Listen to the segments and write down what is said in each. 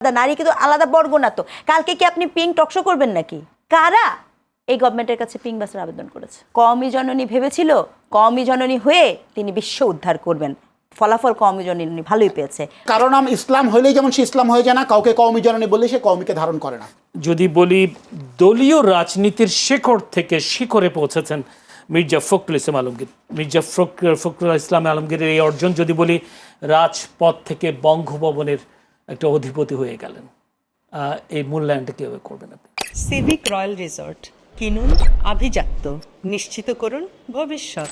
নারী কিন্তু আলাদা বর্গ না। তো কালকে কি আপনি পিঙ্ক টকশো করবেন নাকি? কারা এই গভর্নমেন্টের কাছে পিঙ্ক বাসের আবেদন করেছে? কওমি জননী ভেবেছিল কওমি জননী হয়ে তিনি বিশ্ব উদ্ধার করবেন, ফলাফল কওমি জননী ভালোই পেয়েছে। কারো নাম ইসলাম হইলেই যেমন সে ইসলাম হয়ে যায় না, কাউকে কওমি জননী বললে সে কওমিকে ধারণ করে না। যদি বলি দলীয় রাজনীতির শিকড় থেকে শিখরে পৌঁছেছেন মির্জা ফখরুল ইসলাম আলমগীর, মির্জা ফখরুল ইসলাম আলমগীরের এই অর্জন যদি বলি রাজপথ থেকে বঙ্গভবনের একটা অধিপতি হয়ে গেলেন, এই মূল্যায়নটা কীভাবে করবেন আপনি? সিভিক রয়্যাল রিসর্ট কিনুন, আভিজাত্য নিশ্চিত করুন ভবিষ্যৎ।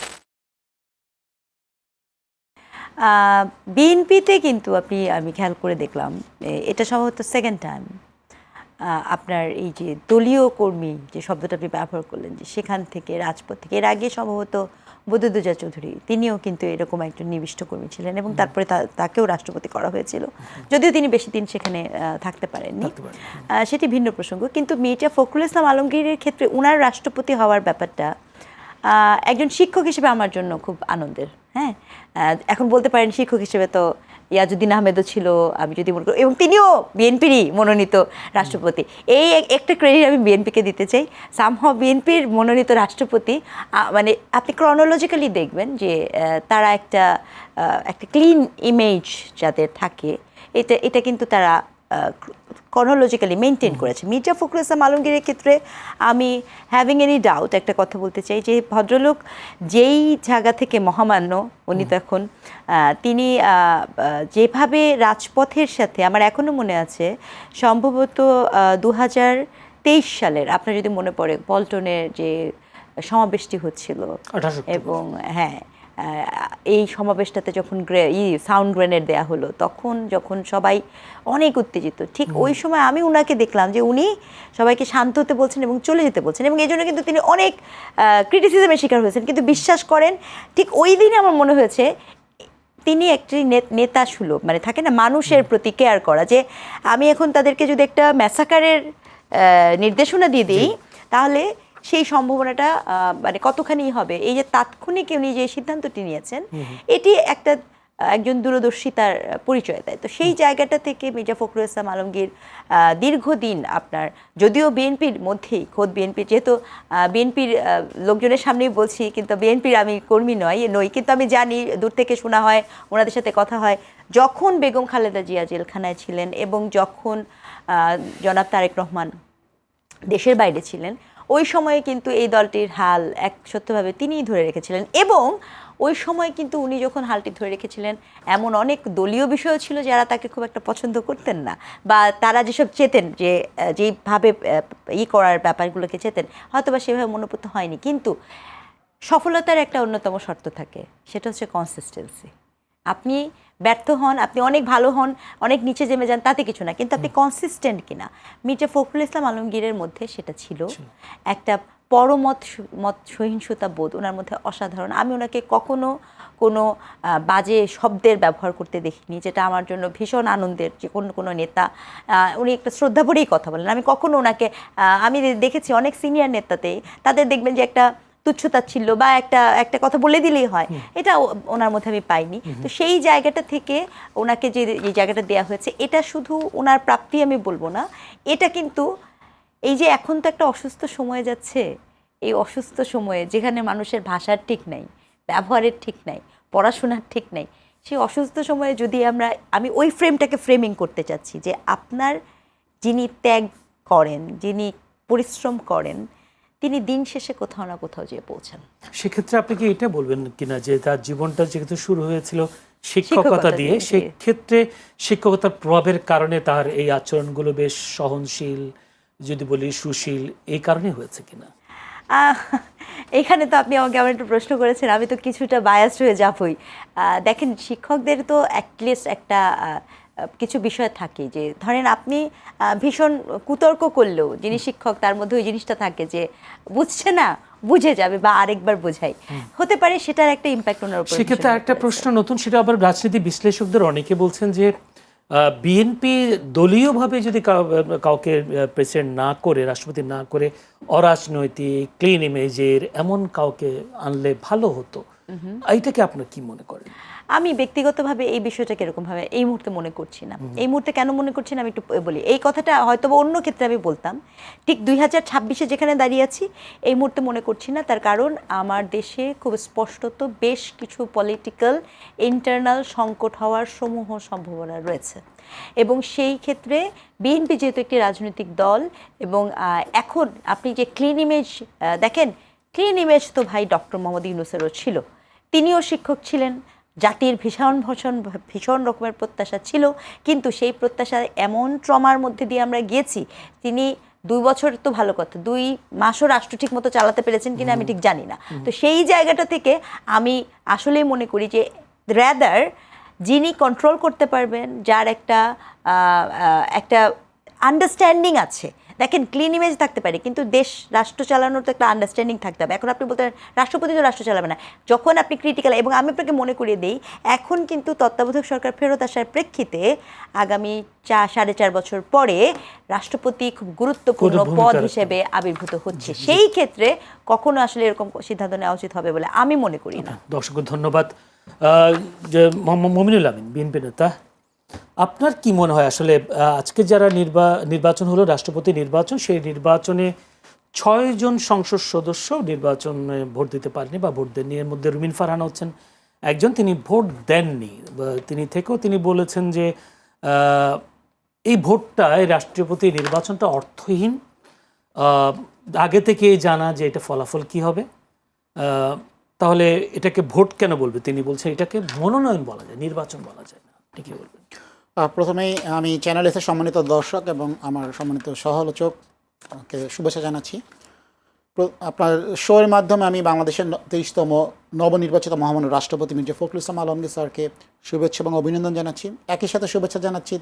বিএনপিতে কিন্তু আমি খেয়াল করে দেখলাম এটা সম্ভবত সেকেন্ড টাইম আপনার এই যে দলীয় কর্মী যে শব্দটা আপনি ব্যবহার করলেন, যে সেখান থেকে রাজপথ থেকে, এর আগে সম্ভবত বদরুদ্দোজা চৌধুরী তিনিও কিন্তু এরকম একজন নিবিষ্ট কর্মী ছিলেন এবং তারপরে তাকেও রাষ্ট্রপতি করা হয়েছিল, যদিও তিনি বেশি দিন সেখানে থাকতে পারেননি, সেটি ভিন্ন প্রসঙ্গ। কিন্তু মির্জা ফখরুল ইসলাম আলমগীরের ক্ষেত্রে ওনার রাষ্ট্রপতি হওয়ার ব্যাপারটা একজন শিক্ষক হিসেবে আমার জন্য খুব আনন্দের। হ্যাঁ, এখন বলতে পারেন শিক্ষক হিসেবে তো ইয়াজউদ্দিন আহমেদও ছিল, আমি যদি মনে করি, এবং তিনিও বিএনপিরই মনোনীত রাষ্ট্রপতি। এই একটা ক্রেডিট আমি বিএনপিকে দিতে চাই। সামহাও বিএনপির মনোনীত রাষ্ট্রপতি, মানে আপনি ক্রনোলজিক্যালি দেখবেন যে তারা একটা ক্লিন ইমেজ যাদের থাকে, এটা কিন্তু তারা ক্রনোলজিক্যালি মেনটেন করেছে। মির্জা ফখরুল ইসলাম আলমগীরের ক্ষেত্রে আমি হ্যাভিং এনি ডাউট একটা কথা বলতে চাই যে ভদ্রলোক যেই জায়গা থেকে মহামান্য, উনি তো এখন তিনি যেভাবে রাজপথের সাথে, আমার এখনও মনে আছে সম্ভবত 2023 সালের, আপনার যদি মনে পড়ে পল্টনের যে সমাবেশটি হচ্ছিল, এবং হ্যাঁ এই সমাবেশটাতে যখন সাউন্ড গ্রেনেড দেয়া হলো, তখন যখন সবাই অনেক উত্তেজিত, ঠিক ওই সময় আমি উনাকে দেখলাম যে উনি সবাইকে শান্ত হতে বলছেন এবং চলে যেতে বলছেন, এবং এই জন্য কিন্তু তিনি অনেক ক্রিটিসিজমের শিকার হয়েছেন। কিন্তু বিশ্বাস করেন ঠিক ওই দিনে আমার মনে হয়েছে তিনি একটি নেতা সুলভ, মানে থাকে না মানুষের প্রতি কেয়ার করা, যে আমি এখন তাদেরকে যদি একটা ম্যাসাকারের নির্দেশনা দিয়ে দিই তাহলে সেই সম্ভাবনাটা মানে কতখানি হবে। এই যে তাৎক্ষণিক উনি যে সিদ্ধান্তটি নিয়েছেন, এটি একজন দূরদর্শিতার পরিচয় দেয়। তো সেই জায়গাটা থেকে মির্জা ফখরুল ইসলাম আলমগীর দীর্ঘদিন আপনার, যদিও বিএনপির মধ্যেই, খোদ বিএনপির, যেহেতু বিএনপির লোকজনের সামনেই বলছি, কিন্তু বিএনপির আমি কর্মী নই, কিন্তু আমি জানি, দূর থেকে শোনা হয়, ওনাদের সাথে কথা হয়, যখন বেগম খালেদা জিয়া জেলখানায় ছিলেন এবং যখন জনাব তারেক রহমান দেশের বাইরে ছিলেন, ওই সময়ে কিন্তু এই দলটির হাল সত্যভাবে তিনিই ধরে রেখেছিলেন। এবং ওই সময় কিন্তু উনি যখন হালটি ধরে রেখেছিলেন, এমন অনেক দলীয় বিষয় ছিল যারা তাকে খুব একটা পছন্দ করতেন না, বা তারা যেসব চেতেন, যে যেইভাবে করার ব্যাপারগুলোকে চেতেন, হয়তো বা সেভাবে মনোপুত হয়নি। কিন্তু সফলতার একটা অন্যতম শর্ত থাকে, সেটা হচ্ছে কনসিস্টেন্সি। আপনি ব্যর্থ হন, আপনি অনেক ভালো হন, অনেক নিচে নেমে যান, তাতে কিছু না, কিন্তু আপনি কনসিস্টেন্ট কিনা। মির্জা ফখরুল ইসলাম আলমগীরের মধ্যে সেটা ছিল। একটা পরমত সহিংসতা বোধ ওনার মধ্যে অসাধারণ। আমি ওনাকে কখনো কোনো বাজে শব্দের ব্যবহার করতে দেখিনি, যেটা আমার জন্য ভীষণ আনন্দের। যে কোনো নেতা, উনি একটা শ্রদ্ধা ভরেই কথা বলেন। আমি কখনো ওনাকে, আমি দেখেছি অনেক সিনিয়র নেতাতেই তাদের দেখবেন যে একটা তুচ্ছতা ছিল, বা একটা কথা বলে দিলেই হয়, এটা ওনার মধ্যে আমি পাইনি। তো সেই জায়গাটা থেকে ওনাকে যে জায়গাটা দেওয়া হয়েছে, এটা শুধু ওনার প্রাপ্তি আমি বলবো না, এটা কিন্তু এই যে এখন তো একটা অসুস্থ সময় যাচ্ছে, এই অসুস্থ সময়ে যেখানে মানুষের ভাষার ঠিক নাই, ব্যবহারের ঠিক নাই, পড়াশোনার ঠিক নাই, সেই অসুস্থ সময়ে যদি আমি ওই ফ্রেমটাকে ফ্রেমিং করতে চাচ্ছি, যে আপনার যিনি ত্যাগ করেন, যিনি পরিশ্রম করেন, তিনি দিন শেষে কোথাও না কোথাও যেয়ে পৌঁছান। সেক্ষেত্রে আপনি কি এটা বলবেন কিনা যে তার জীবনটা যেহেতু শুরু হয়েছিল শিক্ষকতা দিয়ে, সেক্ষেত্রে শিক্ষকতার প্রভাবের কারণে তার এই আচরণগুলো বেশ সহনশীল, যদি বলি সুশীল, এই কারণে হয়েছে কিনা? এখানে তো আপনি আমাকে আবার একটু প্রশ্ন করেছেন, আমি তো কিছুটা বায়াসড হয়ে যাবই। দেখেন, শিক্ষকদের তো অ্যাটলিস্ট একটা কিছু বিষয় থাকে, যে ধরেন আপনি ভীষণ কুতর্ক করলেও যিনি শিক্ষক, তার মধ্যে ওই জিনিসটা থাকে যে বুঝছে না, বুঝে যাবে, বা আরেকবার বোঝাই, হতে পারে সেটার একটা ইম্প্যাক্ট ওনার উপর। সেক্ষেত্রে একটা প্রশ্ন নতুন, সেটা আবার রাজনীতি বিশ্লেষকদের অনেকে বলছেন যে বিএনপি দলীয়ভাবে যদি কাউকে প্রেসিডেন্ট না করে, রাষ্ট্রপতি না করে, অরাজনৈতিক ক্লিন ইমেজের এমন কাউকে আনলে ভালো হতো। এইটাকে আপনার কি মনে করেন? আমি ব্যক্তিগতভাবে এই বিষয়টাকে এরকমভাবে এই মুহূর্তে মনে করছি না। এই মুহূর্তে কেন মনে করছি না আমি একটু বলি। এই কথাটা হয়তো বা অন্য ক্ষেত্রে আমি বলতাম, ঠিক 2026-এ যেখানে দাঁড়িয়ে আছি এই মুহূর্তে মনে করছি না। তার কারণ আমার দেশে খুব স্পষ্টত বেশ কিছু পলিটিক্যাল ইন্টারনাল সংকট হওয়ার সমূহ সম্ভাবনা রয়েছে, এবং সেই ক্ষেত্রে বিএনপি যেহেতু একটি রাজনৈতিক দল, এবং এখন আপনি যে ক্লিন ইমেজ দেখেন, ক্লিন ইমেজ তো ভাই ডক্টর মোহাম্মদ ইউনূসেরও ছিল, তিনিও শিক্ষক ছিলেন, জাতির ভীষণ রকমের প্রত্যাশা ছিল, কিন্তু সেই প্রত্যাশা এমন ট্রমার মধ্যে দিয়ে আমরা গিয়েছি, তিনি 2 বছর তো ভালো কথা, 2 মাসও রাষ্ট্র ঠিক মতো চালাতে পেরেছেন কিনা আমি ঠিক জানি না। তো সেই জায়গাটা থেকে আমি আসলেই মনে করি যে রাদার যিনি কন্ট্রোল করতে পারবেন, যার একটা আন্ডারস্ট্যান্ডিং আছে। দেখেন, ক্লিন ইমেজ থাকতে পারে, কিন্তু রাষ্ট্র চালানোর তো একটা আন্ডারস্ট্যান্ডিং থাকতে হবে। এখন আপনি বলতে পারেন রাষ্ট্রপতি তো রাষ্ট্র চালাবে না, যখন আপনি ক্রিটিক্যাল, এবং আমি আপনাকে মনে করিয়ে দিই এখন কিন্তু তত্ত্বাবধায়ক সরকার ফেরত আসার প্রেক্ষিতে আগামী 4-4.5 বছর পরে রাষ্ট্রপতি খুব গুরুত্বপূর্ণ পদ হিসেবে আবির্ভূত হচ্ছে। সেই ক্ষেত্রে কখনো আসলে এরকম সিদ্ধান্ত নেওয়া উচিত হবে বলে আমি মনে করি না। দর্শকদের ধন্যবাদ। যে মোহাম্মদ মমিনুল আমিন, বিএনপি নেতা, আপনার কি মনে হয় আসলে আজকে যারা নির্বাচন হলো, রাষ্ট্রপতি নির্বাচন, সেই নির্বাচনে 6 জন সংসদ সদস্য নির্বাচনে ভোট দিতে পারেনি বা ভোট দেননি। এর মধ্যে রুমিন ফারহানা হচ্ছেন একজন, তিনি ভোট দেননি। তিনি বলেছেন যে এই ভোটটায় রাষ্ট্রপতি নির্বাচনটা অর্থহীন, আগে থেকে জানা যে এটা ফলাফল কি হবে, তাহলে এটাকে ভোট কেন বলবে? তিনি বলছেন এটাকে মনোনয়ন বলা যায়, নির্বাচন বলা যায় না। আপনি কি বলবেন? প্রথমেই আমি চ্যানেল এসে সম্মানিত দর্শক এবং আমার সম্মানিত সহ-আলোচককে শুভেচ্ছা জানাচ্ছি। আপনার শোয়ের মাধ্যমে আমি বাংলাদেশের 23তম নবনির্বাচিত মহামান্য রাষ্ট্রপতি মির্জা ফখরুল ইসলাম আলমগীর স্যারকে শুভেচ্ছা এবং অভিনন্দন জানাচ্ছি। একই সাথে শুভেচ্ছা জানাচ্ছি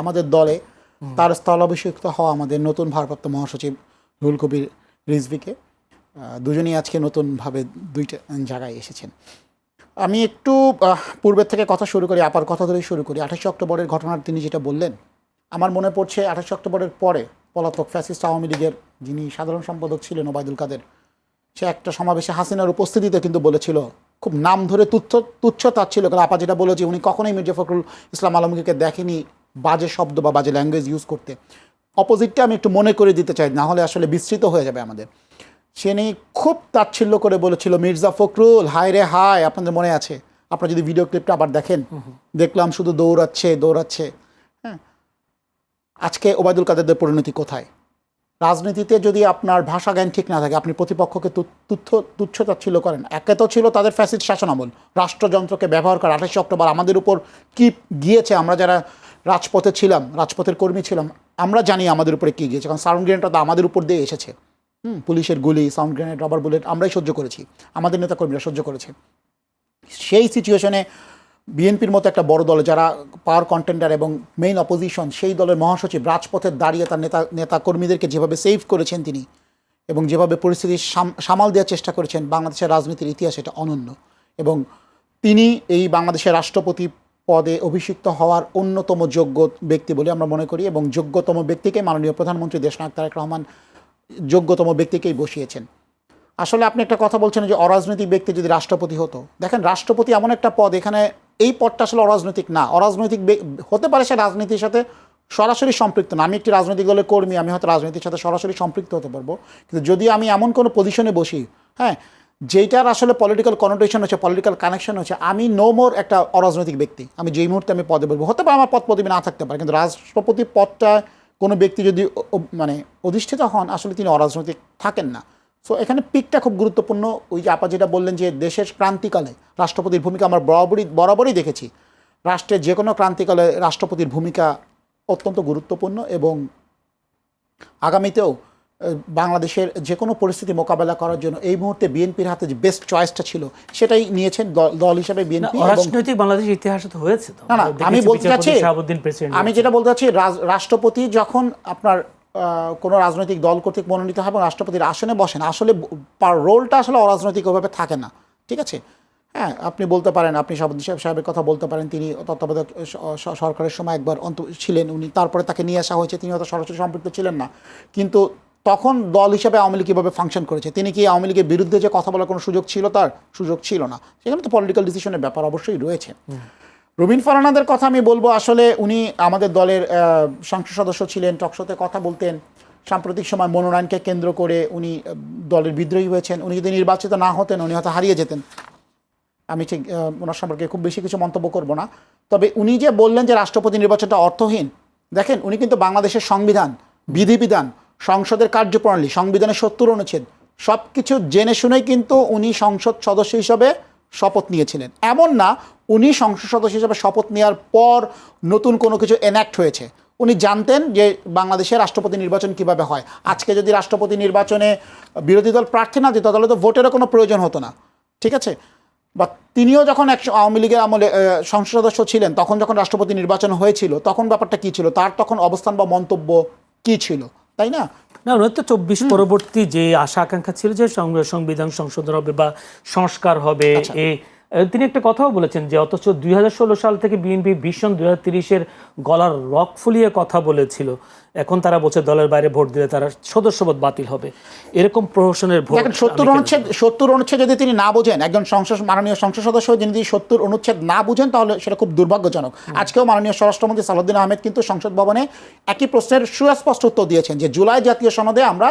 আমাদের দলে তার স্থলাভিষিক্ত হওয়া আমাদের নতুন ভারপ্রাপ্ত মহাসচিব রুহুল কবির রিজভীকে। দুজনেই আজকে নতুনভাবে 2টা জায়গায় এসেছেন। আমি একটু পূর্বের থেকে কথা শুরু করি, আপার কথা ধরেই শুরু করি। 28 অক্টোবরের ঘটনার তিনি যেটা বললেন, আমার মনে পড়ছে 28 অক্টোবরের পরে পলাতক ফ্যাসিস্ট আওয়ামী লীগের যিনি সাধারণ সম্পাদক ছিলেন ওবায়দুল কাদের, সে একটা সমাবেশে হাসিনার উপস্থিতিতে কিন্তু বলেছিল, খুব নাম ধরে তুচ্ছ তাচ্ছিল করে, আপা যেটা বলেছে, উনি কখনোই মির্জা ফখরুল ইসলাম আলমগীরকে দেখেনি বাজে শব্দ বা বাজে ল্যাঙ্গুয়েজ ইউজ করতে। অপোজিটটা আমি একটু মনে করে দিতে চাই, না হলে আসলে বিস্তৃত হয়ে যাবে আমাদের। সে নিয়ে খুব তাচ্ছিল্য করে বলেছিল, মির্জা ফখরুল হায় রে হায়। আপনাদের মনে আছে, আপনারা যদি ভিডিও ক্লিপটা আবার দেখেন, দেখলাম শুধু দৌড়াচ্ছে। হ্যাঁ, আজকে ওবায়দুল কাদেরদের পরিণতি কোথায়? রাজনীতিতে যদি আপনার ভাষা জ্ঞান ঠিক না থাকে, আপনি প্রতিপক্ষকে তুচ্ছ তাচ্ছিল্য করেন। একে তো ছিল তাদের ফ্যাসিস্ট শাসনামল, রাষ্ট্রযন্ত্রকে ব্যবহার করা। 28 অক্টোবর আমাদের উপর কি গিয়েছে, আমরা যারা রাজপথে ছিলাম, রাজপথের কর্মী ছিলাম, আমরা জানি আমাদের উপরে কী গিয়েছে। কারণ সাউন্ড গ্রেনেডটা তো আমাদের উপর দিয়ে এসেছে। পুলিশের গুলি, সাউন্ড গ্রেনেড, রাবার বুলেট আমরাই সহ্য করেছি, আমাদের নেতাকর্মীরা সহ্য করেছে। সেই সিচুয়েশনে বিএনপির মতো একটা বড় দল, যারা পাওয়ার কন্টেন্ডার এবং মেইন অপোজিশন, সেই দলের মহাসচিব রাজপথে দাঁড়িয়ে তার নেতাকর্মীদেরকে যেভাবে সেভ করেছেন তিনি, এবং যেভাবে পরিস্থিতি সামাল দেওয়ার চেষ্টা করেছেন, বাংলাদেশের রাজনীতির ইতিহাস এটা অনন্য। এবং তিনি এই বাংলাদেশের রাষ্ট্রপতি পদে অভিষিক্ত হওয়ার অন্যতম যোগ্য ব্যক্তি বলে আমরা মনে করি, এবং যোগ্যতম ব্যক্তিকে মাননীয় প্রধানমন্ত্রী দেশনায়ক তারেক রহমান যোগ্যতম ব্যক্তিকেই বসিয়েছেন। আসলে আপনি একটা কথা বলছেন যে অরাজনৈতিক ব্যক্তি যদি রাষ্ট্রপতি হতো, দেখেন রাষ্ট্রপতি এমন একটা পদ, এখানে এই পদটা আসলে অরাজনৈতিক না। অরাজনৈতিক হতে পারে সে রাজনীতির সাথে সরাসরি সম্পৃক্ত না। আমি একটি রাজনৈতিক দলের কর্মী, আমি হয়তো রাজনীতির সাথে সরাসরি সম্পৃক্ত হতে পারবো, কিন্তু যদি আমি এমন কোনো পজিশনে বসি, হ্যাঁ, যেটার আসলে পলিটিক্যাল কনোটেশন হচ্ছে, পলিটিক্যাল কানেকশন হচ্ছে, আমি নো মোর একটা অরাজনৈতিক ব্যক্তি। আমি যেই মুহূর্তে আমি পদে বলবো, হতে পারে আমার পদ পদবি না থাকতে পারে, কিন্তু রাষ্ট্রপতি পদটা কোনো ব্যক্তি যদি অধিষ্ঠিত হন, আসলে তিনি অরাজনৈতিক থাকেন না। সো এখানে পিকটা খুব গুরুত্বপূর্ণ। ওই যে আপা যেটা বললেন যে দেশের ক্রান্তিকালে রাষ্ট্রপতির ভূমিকা আমরা বরাবরই দেখেছি। রাষ্ট্রের যে কোনো ক্রান্তিকালে রাষ্ট্রপতির ভূমিকা অত্যন্ত গুরুত্বপূর্ণ, এবং আগামীতেও বাংলাদেশের যে কোনো পরিস্থিতি মোকাবেলা করার জন্য এই মুহূর্তে বিএনপির হাতে যে বেস্ট চয়েসটা ছিল সেটাই নিয়েছেন দল হিসেবে বিএনপি। রাজনৈতিক বাংলাদেশের ইতিহাসে তো হয়েছে তো। না, আমি যেটা বলতে চাচ্ছি, রাষ্ট্রপতি যখন আপনার কোনো রাজনৈতিক দল কর্তৃক মনোনীত হয় এবং রাষ্ট্রপতির আসনে বসেন, আসলে রোলটা আসলে অরাজনৈতিকভাবে থাকে না। ঠিক আছে, হ্যাঁ, আপনি বলতে পারেন, আপনি সাহেবের কথা বলতে পারেন, তিনি তত্ত্বাবধায়ক সরকারের সময় একবার ছিলেন উনি, তারপরে তাকে নিয়ে আসা হয়েছে, তিনি হয়তো সরাসরি সম্পৃক্ত ছিলেন না, কিন্তু তখন দল হিসেবে আওয়ামী লীগ কীভাবে ফাংশন করেছে, তিনি কি আওয়ামী লীগের বিরুদ্ধে যে কথা বলার কোনো সুযোগ ছিল, তার সুযোগ ছিল না। সেখানে তো পলিটিক্যাল ডিসিশনের ব্যাপার অবশ্যই রয়েছে। রুবিন ফারহানাদের কথা আমি বলবো, আসলে উনি আমাদের দলের সংসদ সদস্য ছিলেন, টকশোতে কথা বলতেন। সাম্প্রতিক সময় মনোনয়নকে কেন্দ্র করে উনি দলের বিদ্রোহী হয়েছেন। উনি যদি নির্বাচিত না হতেন উনি হয়তো হারিয়ে যেতেন। আমি ঠিক ওনার সম্পর্কে খুব বেশি কিছু মন্তব্য করব না। তবে উনি যে বললেন যে রাষ্ট্রপতি নির্বাচনটা অর্থহীন, দেখেন উনি কিন্তু বাংলাদেশের সংবিধান, বিধিবিধান, সংসদের কার্যপ্রণালী, সংবিধানের ৭০ অনুচ্ছেদ সব কিছু জেনে শুনেই কিন্তু উনি সংসদ সদস্য হিসাবে শপথ নিয়েছিলেন। এমন না উনি সংসদ সদস্য হিসাবে শপথ নেওয়ার পর নতুন কোনো কিছু এনাক্ট হয়েছে। উনি জানতেন যে বাংলাদেশের রাষ্ট্রপতি নির্বাচন কিভাবে হয়। আজকে যদি রাষ্ট্রপতি নির্বাচনে বিরোধী দল প্রার্থী না দিত তাহলে তো ভোটেরও কোনো প্রয়োজন হতো না, ঠিক আছে। বা তিনিও যখন আওয়ামী লীগের আমলে সংসদ সদস্য ছিলেন, তখন যখন রাষ্ট্রপতি নির্বাচন হয়েছিল তখন ব্যাপারটা কী ছিল, তার তখন অবস্থান বা মন্তব্য কী ছিল, তাই না? না, ওনার তো ২৪ পরবর্তী যে আশা আকাঙ্ক্ষা ছিল যে সংবিধান সংশোধন হবে বা সংস্কার হবে, তিনি একটা কথাও বলেছেন যে অথচ ২০১৬ সাল থেকে বিএনপি ভীষণ ২০৩০-এর গলার রক ফুলিয়ে কথা বলেছিল, এখন তারা বলছে দলের বাইরে ভোট দিলে তারা সদস্যপদ বাতিল হবে, এরকম প্রহসনের ভোট। ৭০ অনুচ্ছেদ যদি তিনি না বোঝেন, একজন মাননীয় সংসদ সদস্য যদি ৭০ অনুচ্ছেদ না বুঝেন তাহলে সেটা খুব দুর্ভাগ্যজনক। আজকেও মাননীয় স্বরাষ্ট্রমন্ত্রী সালাউদ্দিন আহমেদ কিন্তু সংসদ ভবনে একই প্রশ্নের সুস্পষ্ট উত্তর দিয়েছেন যে জুলাই জাতীয় সনদে আমরা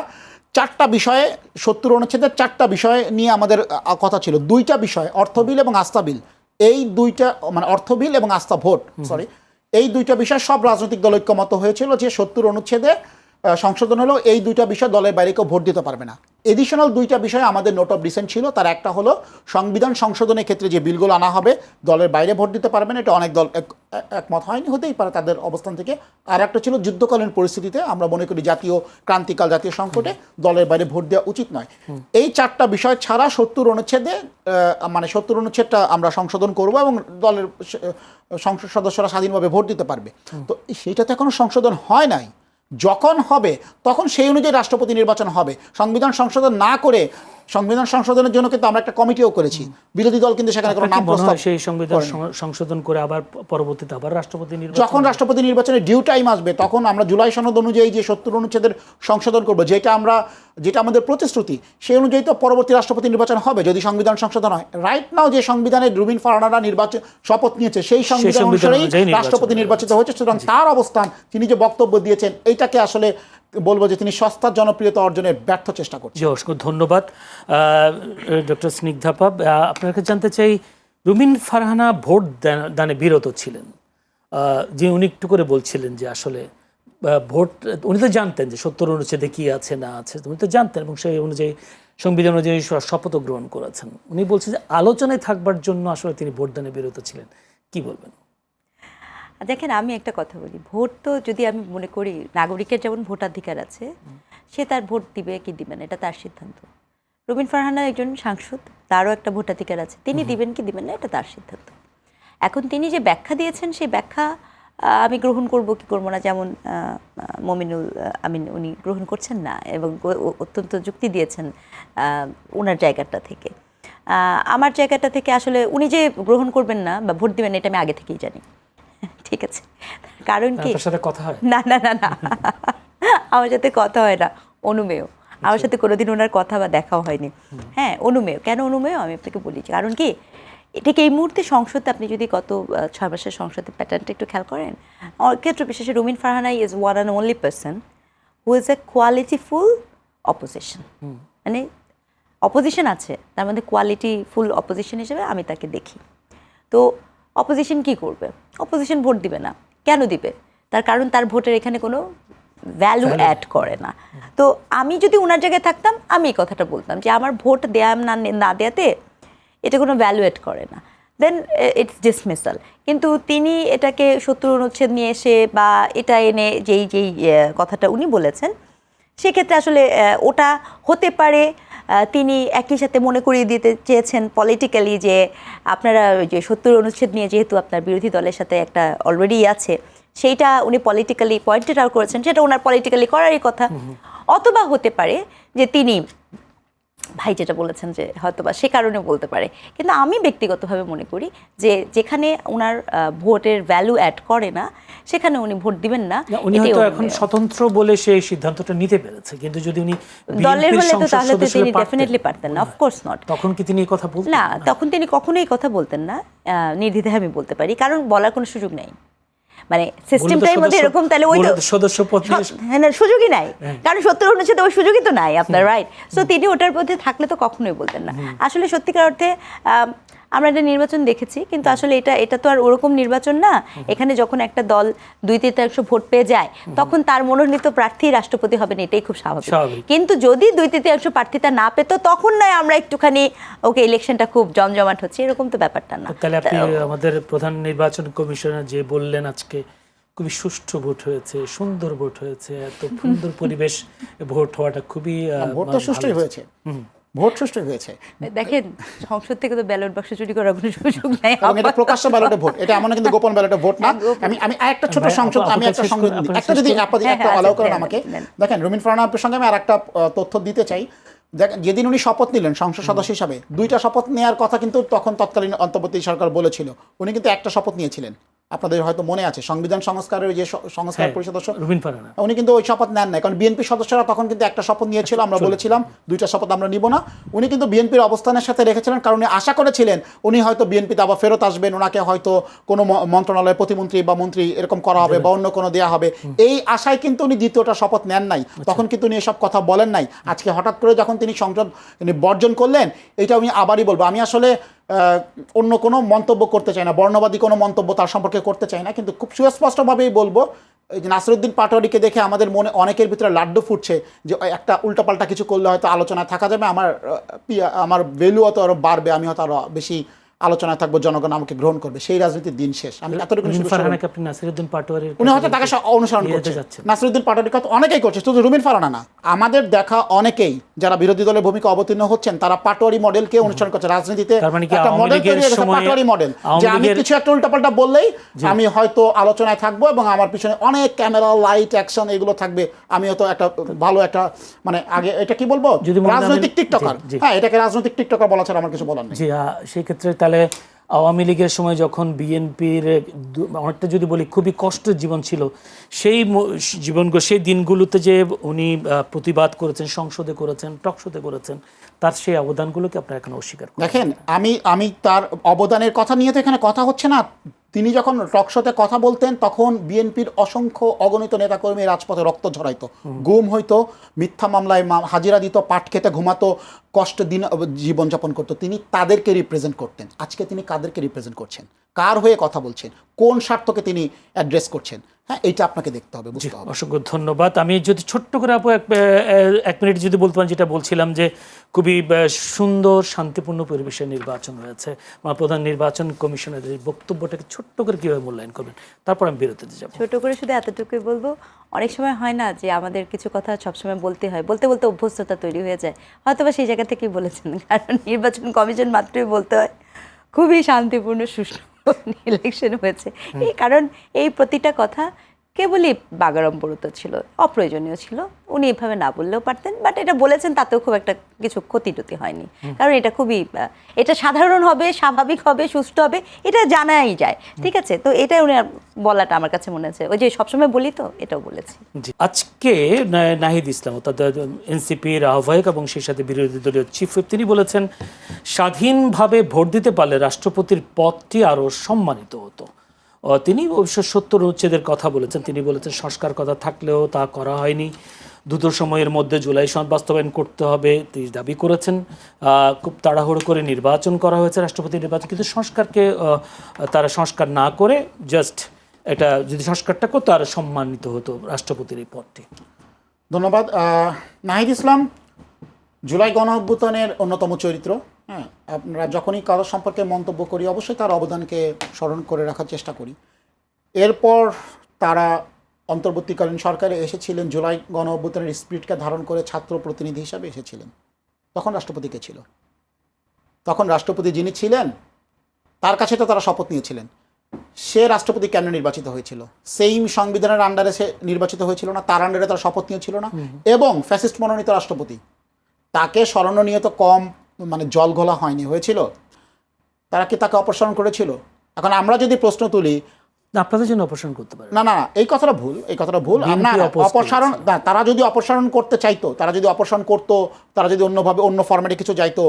৪টা বিষয়ে ৭০ অনুচ্ছেদের 4টা বিষয় নিয়ে আমাদের কথা ছিল। 2টা বিষয় অর্থ বিল এবং আস্থা বিল, এই 2টা মানে অর্থ বিল এবং আস্থা ভোট, এই 2টা বিষয় সব রাজনৈতিক দল ঐক্যমত হয়েছিল যে ৭০ অনুচ্ছেদে সংশোধন হলো এই 2টা বিষয় দলের বাইরে কেউ ভোট দিতে পারবে না। এডিশনাল 2টা বিষয় আমাদের নোট অফ ডিসেন্ট ছিল। তার একটা হলো সংবিধান সংশোধনের ক্ষেত্রে যে বিলগুলো আনা হবে দলের বাইরে ভোট দিতে পারবে না, এটা অনেক দল একমত হয়নি, হতেই পারে তাদের অবস্থান থেকে। আর একটা ছিল যুদ্ধকালীন পরিস্থিতিতে আমরা মনে করি জাতীয় ক্রান্তিকাল, জাতীয় সংকটে দলের বাইরে ভোট দেওয়া উচিত নয়। এই 4টা বিষয় ছাড়া ৭০ অনুচ্ছেদে মানে ৭০ অনুচ্ছেদটা আমরা সংশোধন করব এবং দলের সংসদ সদস্যরা স্বাধীনভাবে ভোট দিতে পারবে। তো সেইটা তো এখনো সংশোধন হয় নাই। যখন হবে তখন সেই অনুযায়ী রাষ্ট্রপতি নির্বাচন হবে। সংবিধান সংশোধন না করে, সংবিধান সংশোধনের জন্য কিন্তু আমরা একটা কমিটিও করেছি, বিরোধী দল কিন্তু সেখানে কোনো নাম প্রস্তাব, সেই সংবিধান সংশোধন করে আবার পরবর্তীতে আবার রাষ্ট্রপতি নির্বাচন, যখন রাষ্ট্রপতি নির্বাচনের ডিউ টাইম আসবে তখন আমরা জুলাই সনদ অনুযায়ী যে ৭০ অনুচ্ছেদের সংশোধন করবো, যেটা আমাদের প্রতিশ্রুতি, সেই অনুযায়ী তো পরবর্তী রাষ্ট্রপতি নির্বাচন হবে যদি সংবিধান সংশোধন হয়। রাইট নাও যে সংবিধানে রুবিন ফারহানারা নির্বাচন শপথ নিয়েছে সেই সংবিধান অনুসারেই রাষ্ট্রপতি নির্বাচিত হয়েছে। সুতরাং তার অবস্থান, তিনি যে বক্তব্য দিয়েছেন এইটাকে আসলে বলবো যে তিনি সস্তার জনপ্রিয়তা অর্জনের ব্যর্থ চেষ্টা করছেন। অসংখ্য ধন্যবাদ ডক্টর স্নিগ্ধাপা। আপনার কাছে জানতে চাই, রুবিন ফারহানা ভোট দানে বিরত ছিলেন, যে উনি একটু করে বলছিলেন যে আসলে ভোট, উনি তো জানতেন যে ৭০ অনুচ্ছেদে কি আছে না আছে, উনি তো জানতেন এবং সেই অনুযায়ী সংবিধান অনুযায়ী শপথ গ্রহণ করেছেন। উনি বলছেন যে আলোচনায় থাকবার জন্য আসলে তিনি ভোট দানে বিরত ছিলেন, কি বলবেন? দেখেন, আমি একটা কথা বলি, ভোট তো যদি আমি মনে করি নাগরিকের যেমন ভোটাধিকার আছে, সে তার ভোট দিবে কি দিবে না এটা তার সিদ্ধান্ত। রুবিন ফারহানা একজন সাংসদ, তারও একটা ভোটাধিকার আছে, তিনি দিবেন কি দিবেন না এটা তার সিদ্ধান্ত। এখন তিনি যে ব্যাখ্যা দিয়েছেন সেই ব্যাখ্যা আমি গ্রহণ করব কি করবো না, যেমন মমিনুল আমিন উনি গ্রহণ করছেন না এবং অত্যন্ত যুক্তি দিয়েছেন ওনার জায়গাটা থেকে। আমার জায়গাটা থেকে আসলে উনি যে গ্রহণ করবেন না বা ভোট দিবেন এটা আমি আগে থেকেই জানি, ঠিক আছে। কারণ কি, সাথে কথা হয় না না না না আমার সাথে কথা হয় না, অনুমেয়, আমার সাথে কোনোদিন ওনার কথা বা দেখাও হয়নি। হ্যাঁ, অনুমেয়। কেন অনুমেয় আমি আপনাকে বলি, কারণ কি এটাকে এই মুহূর্তে সংসদে আপনি যদি গত 6 মাসের সংসদের প্যাটার্নটা একটু খেয়াল করেন, ক্ষেত্র বিশেষে Rubin Farhana is one and only person who is a qualityful opposition. মানে অপোজিশন আছে, তার মধ্যে কোয়ালিটিফুল অপোজিশন হিসেবে আমি তাকে দেখি। তো অপোজিশন কি করবে? অপোজিশন ভোট দিবে না। কেন দিবে? তার কারণ তার ভোটের এখানে কোনো ভ্যালু অ্যাড করে না। তো আমি যদি ওনার জায়গায় থাকতাম আমি এই কথাটা বলতাম যে আমার ভোট দেয়া না দেয়াতে এটা কোনো ভ্যালু অ্যাড করে না, দেন ইটস ডিসমিসাল। কিন্তু তিনি এটাকে ৭০ অনুচ্ছেদ নিয়ে এসে বা এটা এনে যেই কথাটা উনি বলেছেন, সেক্ষেত্রে আসলে ওটা হতে পারে তিনি একই সাথে মনে করিয়ে দিতে চেয়েছেন পলিটিক্যালি যে আপনারা যে ৭০ অনুচ্ছেদ নিয়ে যেহেতু আপনার বিরোধী দলের সাথে একটা অলরেডি আছে, সেইটা উনি পলিটিক্যালি পয়েন্টেড আউট করেছেন, সেটা ওনার পলিটিক্যালি করারই কথা। অথবা হতে পারে যে তিনি ভাই যেটা বলেছেন যে হয়তো বা সে কারণে বলতে পারে, কিন্তু আমি ব্যক্তিগতভাবে মনে করি যে যেখানে ওনার ভোটের ভ্যালু অ্যাড করে না সেখানে উনি ভোট দিবেন না। না, উনি এটাই হয়তো ওর এখন নিয়ম। স্বতন্ত্র বলে সেই সিদ্ধান্তটা নিতে পেরেছে, কিন্তু যদি উনি দলের বিএনপির হলে তো সংসদ তাহলে তো সদস্য তিনি হয়ে পারতেন, ডেফিনেটলি পারতেন না, অফকোর্স নট। তখন কি তিনি এই কথা বলতেন? না, তখন তিনি কখনোই এই কথা বলতেন না, নির্দ্বিধায় আমি বলতে পারি, কারণ বলার কোনো সুযোগ নাই। মানে সিস্টেমটাই মধ্যে এরকম, তাহলে ওই তো সদস্য পদ নিয়ে হ্যাঁ না, সুযোগই নাই, কারণ 70 অনুচ্ছেদে ওই সুযোগই তো নাই আপনার, রাইট? সো তিনি ওটার মধ্যে থাকলে তো কখনোই বলতেন না। আসলে সত্যিকার অর্থে আমরা একটা নির্বাচন দেখেছি, কিন্তু আসলে এটা তো আর ওরকম নির্বাচন না। এখানে যখন একটা দল 2/3 ভোট পেয়ে যায় তখন তার মনোনীত প্রার্থী রাষ্ট্রপতি হবেন, এটাই খুব স্বাভাবিক। কিন্তু যদি 2/3 প্রার্থীতা না পেত তখন নয় আমরা একটুখানি ওকে ইলেকশনটা খুব জমজমাট হচ্ছে, এরকম তো ব্যাপারটা না। তাহলে আপনি আমাদের প্রধান নির্বাচন কমিশনার যে বললেন আজকে খুবই সুষ্ঠু ভোট হয়েছে, সুন্দর ভোট হয়েছে, এত সুন্দর পরিবেশ, ভোট হওয়াটা খুবই ভোট তো সুষ্ঠুই হয়েছে, ভোট সুষ্ঠুই হয়েছে। দেখেন, সংসদ থেকে তো ব্যালট বাক্স চুরি করার কোনো সুযোগ নাই। এবং এটা প্রকাশ্য ব্যালটে ভোট, এটা এমন কিন্তু গোপন ব্যালটে ভোট না। আমি একটা ছোট সংসদ, আমি একটা একটা যদি একটা অ্যালাউ করেন আমাকে, দেখেন রুমিন ফারহানা আপনার সঙ্গে আমি আর একটা তথ্য দিতে চাই। দেখেন, যেদিন উনি শপথ নিলেন সংসদ সদস্য হিসাবে, 2টা শপথ নেওয়ার কথা কিন্তু তখন তৎকালীন অন্তর্বর্তী সরকার বলেছিল। উনি কিন্তু একটা শপথ নিয়েছিলেন, আপনাদের হয়তো মনে আছে, সংবিধান সংস্কারের যে সংস্কার পরিষদ সদস্য রুবিন ফারহানা, উনি কিন্তু ওই শপথ নেন নাই, কারণ বিএনপি সদস্যরা তখন কিন্তু একটা শপথ নিয়েছিল। আমরা বলেছিলাম 2টা শপথ আমরা নিব না। উনি কিন্তু বিএনপির অবস্থানের সাথে রেখেছিলেন, কারণ উনি আশা করেছিলেন উনি হয়তো বিএনপিতে আবার ফেরত আসবেন, ওনাকে হয়তো কোনো মন্ত্রণালয়ের প্রতিমন্ত্রী বা মন্ত্রী এরকম করা হবে বা অন্য কোনো দেওয়া হবে, এই আশায় কিন্তু উনি দ্বিতীয়টা শপথ নেন নাই। তখন কিন্তু উনি এসব কথা বলেন নাই। আজকে হঠাৎ করে যখন তিনি সংসদ বর্জন করলেন, এটা আমি আবারই বলবো, আমি আসলে অন্য কোনো মন্তব্য করতে চাই না, বর্ণবাদী কোনো মন্তব্য তার সম্পর্কে করতে চাই না, কিন্তু খুব সুস্পষ্টভাবেই বলবো, এই যে নাসিরউদ্দিন পাটোয়ারিকে দেখে আমাদের মনে অনেকের ভিতরে লাড্ডু ফুটছে যে একটা উল্টাপাল্টা কিছু করলে হয়তো আলোচনায় থাকা যাবে, আমার ভ্যালু হয়তো আরও বাড়বে, আমি হয়তো আরও বেশি আলোচনায় থাকবো, জনগণ আমাকে গ্রহণ করবে, সেই রাজনীতির দিন শেষ। আমি এতটুকু আপনি নাসিরউদ্দিন পাটোয়ারির উনি হয়তো তাকে অনুসরণ করছে, নাসিরউদ্দিন পাটোয়ারির কথা অনেকেই করছে, শুধু রুমিন ফারহানা না, আমাদের দেখা অনেকেই যারা বিরোধী দলের ভূমিকা অবতীর্ণ হচ্ছেন তারা পাটোয়ারি মডেলকে অনুসরণ করছে। রাজনীতিতে একটা মডেল তৈরি হয়ে গেছে, পাটোয়ারি মডেল, যে আমি কিছু একটা উল্টাপাল্টা বললেই আমি হয়তো আলোচনায় থাকবো এবং আমার পিছনে অনেক ক্যামেরা, লাইট, অ্যাকশন এগুলো থাকবে, আমি হয়তো একটা ভালো একটা মানে আগে এটা কি বলবো, রাজনৈতিক টিকটকার। হ্যাঁ, এটাকে রাজনৈতিক টিকটকার বলা ছাড়া আমার কিছু বলার নেই। জি, সেই ক্ষেত্রে তাহলে আওয়ামী লীগের সময় যখন বিএনপির অনেকটা যদি বলি খুবই কষ্টের জীবন ছিল, সেই সেই দিনগুলোতে যে উনি প্রতিবাদ করেছেন, সংসদে করেছেন, টকশোতে করেছেন, তার সেই অবদানগুলোকে আপনারা এখন অস্বীকার করেন? দেখেন, আমি তার অবদানের কথা নিয়ে তো এখানে কথা হচ্ছে না। তিনি যখন টকশোতে কথা বলতেন তখন বিএনপির অসংখ্য অগণিত নেতাকর্মী রাজপথে রক্ত ঝরাইতো, গুম হইতো, মিথ্যা মামলায় হাজিরা দিত, পাট খেতে ঘুমাতো, কষ্ট দিন জীবনযাপন করতো। তিনি তাদেরকে রিপ্রেজেন্ট করতেন। আজকে তিনি কাদেরকে রিপ্রেজেন্ট করছেন, কার হয়ে কথা বলছেন, কোন স্বার্থকে তিনি অ্যাড্রেস করছেন, হ্যাঁ, এইটা আপনাকে দেখতে হবে, বুঝতে হবে। অসংখ্য ধন্যবাদ। আমি যদি ছোট্ট করে আপু এক মিনিট যদি বলতে পারেন, যেটা বলছিলাম যে খুবই সুন্দর শান্তিপূর্ণ পরিবেশে নির্বাচন হয়েছে, আমার প্রধান নির্বাচন কমিশনারের এই বক্তব্যটাকে ছোট্ট করে কীভাবে মূল্যায়ন করবেন, তারপর আমি বিরতিতে যাব। ছোট করে শুধু এতটুকুই বলবো, অনেক সময় হয় না যে আমাদের কিছু কথা সবসময় বলতে হয়, বলতে বলতে অভ্যস্ততা তৈরি হয়ে যায়, হয়তো বা সেই জায়গা থেকেই বলেছেন, কারণ নির্বাচন কমিশন মাত্রই বলতে হয় খুবই শান্তিপূর্ণ সুষ্ঠু ইলেকশন হয়েছে। এই কারণ এই প্রতিটা কথা কেবলই বাগাড়ম্বরতা ছিল, অপ্রয়োজনীয় ছিল, উনি এভাবে না বললেও পারতেন, বাট এটা বলেছেন তাতেও খুব একটা কিছু ক্ষতিটতি হয়নি, কারণ এটা খুবই এটা সাধারণ হবে, স্বাভাবিক হবে, সুষ্ঠু হবে, এটা জানাই যায়, ঠিক আছে? তো এটাই উনি বলাটা আমার কাছে মনে হচ্ছে, ওই যে সবসময় বলি তো, এটাও বলেছি। আজকে নাহিদ ইসলাম অর্থাৎ এনসিপির আহ্বায়ক এবং সেই সাথে বিরোধী দলীয় চিফ হুইপ, তিনি বলেছেন স্বাধীনভাবে ভোট দিতে পারলে রাষ্ট্রপতির পদটি আরও সম্মানিত হতো। তিনি অবশ্য 70 অনুচ্ছেদের কথা বলেছেন। তিনি বলেছেন সংস্কার কথা থাকলেও তা করা হয়নি, দ্রুত সময়ের মধ্যে জুলাই সনদ বাস্তবায়ন করতে হবে তিনি দাবি করেছেন। খুব তাড়াহুড়ো করে নির্বাচন করা হয়েছে, রাষ্ট্রপতি নির্বাচন, কিন্তু সংস্কারকে তারা সংস্কার না করে জাস্ট এটা যদি সংস্কারটা করতো আর সম্মানিত হতো রাষ্ট্রপতির এই পদটি। ধন্যবাদ। নাহিদ ইসলাম জুলাই গণঅভ্যুত্থানের অন্যতম চরিত্র। হ্যাঁ, আমরা যখনই কারো সম্পর্কে মন্তব্য করি অবশ্যই তার অবদানকে স্মরণ করে রাখার চেষ্টা করি। এরপর তারা অন্তর্বর্তীকালীন সরকারে এসেছিলেন, জুলাই গণঅভ্যুত্থানের স্পিরিটকে ধারণ করে ছাত্র প্রতিনিধি হিসাবে এসেছিলেন। তখন রাষ্ট্রপতি কে ছিল? তখন রাষ্ট্রপতি যিনি ছিলেন তার কাছে তো তারা শপথ নিয়েছিলেন। সে রাষ্ট্রপতি কেন নির্বাচিত হয়েছিল? সেইম সংবিধানের আন্ডারে সে নির্বাচিত হয়েছিল না? তার আন্ডারে তার শপথ নিয়েছিল না? এবং ফ্যাসিস্ট মনোনীত রাষ্ট্রপতি, তাকে স্মরণ নিয়ে তো কম মানে জল ঘোলা হয়নি, হয়েছিল? তারা কি তাকে অপসারণ করেছিল? এখন আমরা যদি প্রশ্ন তুলি, না, আপনাদের জন্য অপসারণ করতে পারে না না এই কথাটা ভুল, এই কথাটা ভুল। আমরা অপসারণ, তারা যদি অপসারণ করতে চাইতো, তারা যদি অপসারণ করতো, তারা যদি অন্যভাবে অন্য ফরম্যাটে কিছু যাইতো,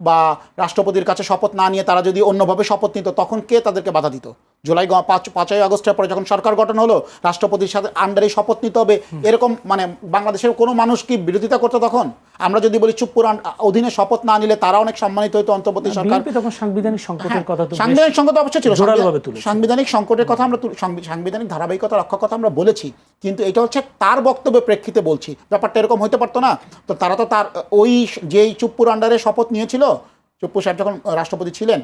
বা রাষ্ট্রপতির কাছে শপথ না নিয়ে তারা যদি অন্যভাবে শপথ নিত, তখন কে তাদেরকে বাধা দিত? জুলাই 5ই আগস্টের পরে যখন সরকার গঠন হলো, রাষ্ট্রপতির সাথে আন্ডারে শপথ নিতে হবে, এরকম মানে বাংলাদেশের কোনো মানুষ কি বিরোধিতা করতো তখন? আমরা যদি বলি চুপ্পুর অধীনে শপথ না নিলে তারা অনেক সম্মানিত হতো, অন্তর্বর্তী সরকার। তখন সাংবিধানিক সংকটের কথা তো সাংবিধানিক সংকট অবশ্যই ছিল, জোরালোভাবে তুলেছে। সাংবিধানিক সংকটের কথা আমরা সাংবিধানিক ধারাবাহিকতা রক্ষার কথা আমরা বলেছি, কিন্তু এটা হচ্ছে তার বক্তব্যের প্রেক্ষিতে বলছি। ব্যাপারটা এরকম হইতে পারতো না? তো তারা তো তার ওই যেই চুপ্পুর আন্ডারে শপথ নিয়েছিল, চুপ্পু সাহেব যখন রাষ্ট্রপতি ছিলেন,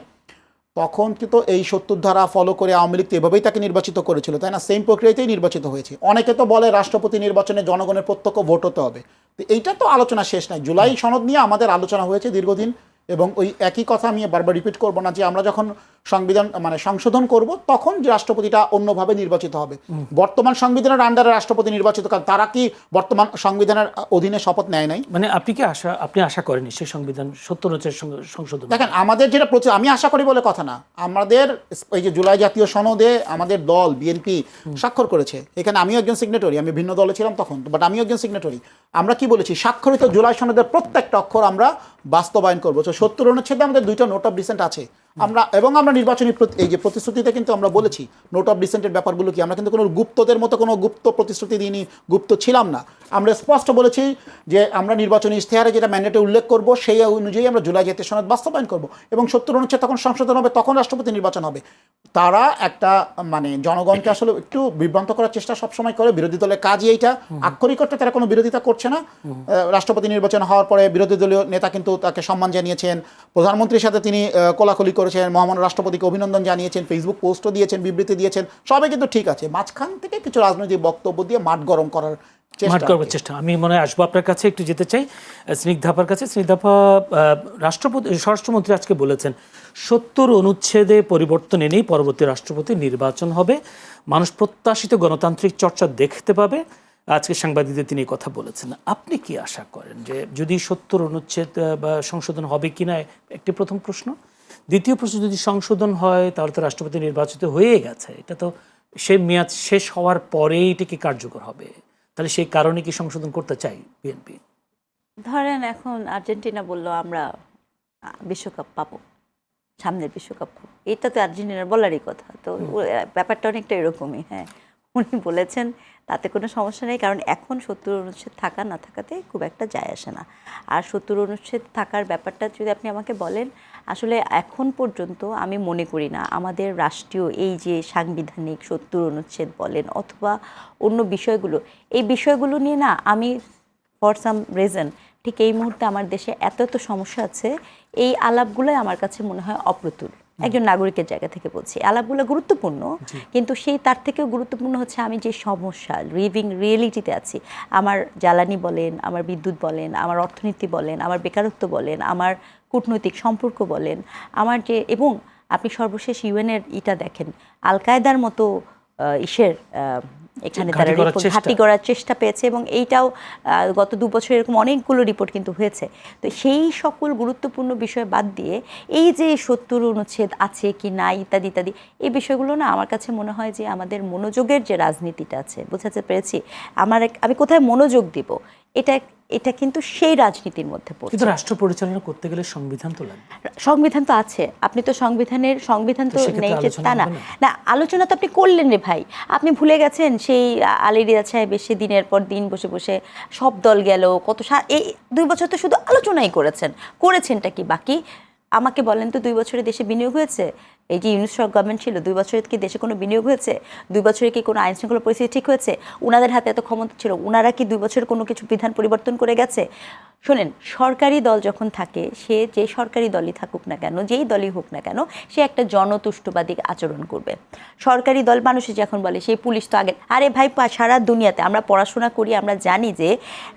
তখন কিন্তু এই 70 ধারা ফলো করে আওয়ামী লীগ তো এভাবেই তাকে নির্বাচিত করেছিল, তাই না? সেম প্রক্রিয়াতেই নির্বাচিত হয়েছে। অনেকে তো বলে রাষ্ট্রপতি নির্বাচনে জনগণের প্রত্যক্ষ ভোট হতে হবে, তো এইটা তো আলোচনা শেষ নাই। জুলাই সনদ নিয়ে আমাদের আলোচনা হয়েছে দীর্ঘদিন, এবং ওই একই কথা আমি বারবার রিপিট করব না যে আমরা যখন সংবিধান মানে সংশোধন করব, তখন যে রাষ্ট্রপতিটা অন্যভাবে নির্বাচিত হবে। বর্তমান সংবিধানের আন্ডারে রাষ্ট্রপতি নির্বাচিত, কারণ তারা কি বর্তমান সংবিধানের অধীনে শপথ নেয় নাই? মানে আপনি আশা করেন সেই সংবিধান 70 অনুচ্ছেদ সংশোধন? দেখেন, আমাদের যেটা আমি আশা করি বলে কথা না, আমাদের এই যে জুলাই জাতীয় সনদে আমাদের দল বিএনপি স্বাক্ষর করেছে, এখানে আমিও একজন সিগনেটরি, আমি ভিন্ন দলে ছিলাম তখন, বাট আমিও একজন সিগনেটরি। আমরা কি বলেছি? স্বাক্ষরিত জুলাই সনদের প্রত্যেকটা অক্ষর আমরা বাস্তবায়ন করবো। 70 অনুচ্ছেদে আমাদের 2টা নোট অফ ডিসেন্ট আছে। আমরা নির্বাচনী এই যে প্রতিশ্রুতিতে কিন্তু আমরা বলেছি নোট অফ ডিসেন্টের ব্যাপারগুলো কি, আমরা কিন্তু কোনো গুপ্তদের মতো কোনো গুপ্ত প্রতিশ্রুতি দিইনি, গুপ্ত ছিলাম না। আমরা স্পষ্ট বলেছি যে আমরা নির্বাচনী ইশতেহারে যেটা ম্যান্ডেটে উল্লেখ করব, সেই অনুযায়ী আমরা জুলাই জাতীয় সনদ বাস্তবায়ন করব, এবং 70 অনুচ্ছেদ তখন সংশোধন হবে, তখন রাষ্ট্রপতি নির্বাচন হবে। তারা একটা মানে জনগণকে আসলে একটু বিভ্রান্ত করার চেষ্টা সবসময় করে। বিরোধী দলের কাজই এইটা, আক্ষরিক অর্থে তারা কোনো বিরোধিতা করছে না। রাষ্ট্রপতি নির্বাচন হওয়ার পরে বিরোধী দলীয় নেতা কিন্তু তাকে সম্মান জানিয়েছেন, প্রধানমন্ত্রীর সাথে তিনি কোলাকুলি করেছেন, মহামান্য রাষ্ট্রপতিকে অভিনন্দন জানিয়েছেন, ফেসবুক পোস্টও দিয়েছেন, বিবৃতি দিয়েছেন, সবই কিন্তু ঠিক আছে। মাঝখান থেকে কিছু রাজনৈতিক বক্তব্য দিয়ে মাঠ গরম করার চেষ্টা। আমি মনে হয় আসবো আপনার কাছে, একটু যেতে চাই স্নিগ্ধাপার কাছে। স্নিগ্ধাপা, রাষ্ট্রপতি স্বরাষ্ট্রমন্ত্রী আজকে বলেছেন 70 অনুচ্ছেদে পরিবর্তন এনেই পরবর্তী রাষ্ট্রপতি নির্বাচন হবে, মানুষ প্রত্যাশিত গণতান্ত্রিক চর্চা দেখতে পাবে। আজকে সাংবাদিকদের তিনি কথা বলেছেন। আপনি কি আশা করেন যে যদি 70 অনুচ্ছেদ বা সংশোধন হবে কিনা, একটি প্রথম প্রশ্ন। দ্বিতীয় প্রশ্ন, যদি সংশোধন হয় তাহলে তো রাষ্ট্রপতি নির্বাচিত হয়ে গেছে, এটা তো সে মেয়াদ শেষ হওয়ার পরেই এটি কি কার্যকর হবে? তাহলে সেই কারণে কি সংশোধন করতে চাই বিএনপি? ধরেন এখন আর্জেন্টিনা বলল আমরা বিশ্বকাপ পাবো, সামনের বিশ্বকাপ পাবো, এটা তো আর্জেন্টিনার বলারই কথা। তো ব্যাপারটা অনেকটা এরকমই। হ্যাঁ, উনি বলেছেন, তাতে কোনো সমস্যা নেই, কারণ এখন 70 অনুচ্ছেদ থাকা না থাকাতে খুব একটা যায় আসে না। আর 70 অনুচ্ছেদ থাকার ব্যাপারটা যদি আপনি আমাকে বলেন, আসলে এখন পর্যন্ত আমি মনে করি না আমাদের রাষ্ট্রীয় এই যে সাংবিধানিক 70 অনুচ্ছেদ বলেন অথবা অন্য বিষয়গুলো, এই বিষয়গুলো নিয়ে না আমি ফর সাম রিজন ঠিক এই মুহূর্তে আমার দেশে এত এত সমস্যা আছে, এই আলাপগুলোই আমার কাছে মনে হয় অপ্রতুল। একজন নাগরিকের জায়গা থেকে বলছি, আলাপগুলো গুরুত্বপূর্ণ, কিন্তু সেই তার থেকেও গুরুত্বপূর্ণ হচ্ছে আমি যে সমস্যা লিভিং রিয়েলিটিতে আছি, আমার জ্বালানি বলেন, আমার বিদ্যুৎ বলেন, আমার অর্থনীতি বলেন, আমার বেকারত্ব বলেন, আমার কূটনৈতিক সম্পর্ক বলেন, আমার যে, এবং আপনি সর্বশেষ ইউএনের ইটা দেখেন, আল কায়দার মতো এখানে তারা ঘাঁটি করার চেষ্টা পেয়েছে, এবং এইটাও গত 2 বছর এরকম অনেকগুলো রিপোর্ট কিন্তু হয়েছে। তো সেই সকল গুরুত্বপূর্ণ বিষয় বাদ দিয়ে এই যে 70 অনুচ্ছেদ আছে কি না ইত্যাদি ইত্যাদি, এই বিষয়গুলো না আমার কাছে মনে হয় যে আমাদের মনোযোগের যে রাজনীতিটা আছে, বোঝাতে পেরেছি আমি কোথায় মনোযোগ দিব, এটা কিন্তু সেই রাজনীতির মধ্যে পড়ছে। কিন্তু রাষ্ট্র পরিচালনা করতে গেলে সংবিধান তো লাগবে। সংবিধান তো আছে, আপনি তো সংবিধান তো নেই যে তা না, না আলোচনা তো আপনি করলেন রে ভাই, আপনি ভুলে গেছেন সেই আলী রিয়াজ সাহেব এসে দিনের পর দিন বসে বসে সব দল গেল কত, এই 2 বছর তো শুধু আলোচনাই করেছেনটা কি বাকি? আমাকে বলেন তো 2 বছরে দেশে বিনিয়োগ হয়েছে? এই যে ইউনিট গভর্নমেন্ট ছিল, 2 বছরে কি দেশে কোনো বিনিয়োগ হয়েছে? 2 বছরে কি কোনো আইন শৃঙ্খলা পরিস্থিতি ঠিক হয়েছে? ওনাদের হাতে এত ক্ষমতা ছিল, ওনারা কি 2 বছরে কোনো কিছু বিধান পরিবর্তন করে গেছে? শোনেন, সরকারি দল যখন থাকে, সে যে সরকারি দলই থাকুক না কেন, যেই দলই হোক না কেন, সে একটা জনতুষ্টবাদী আচরণ করবে। সরকারি দল মানুষে যখন বলে সেই পুলিশ তো আগে, আরে ভাই সারা দুনিয়াতে আমরা পড়াশোনা করি, আমরা জানি যে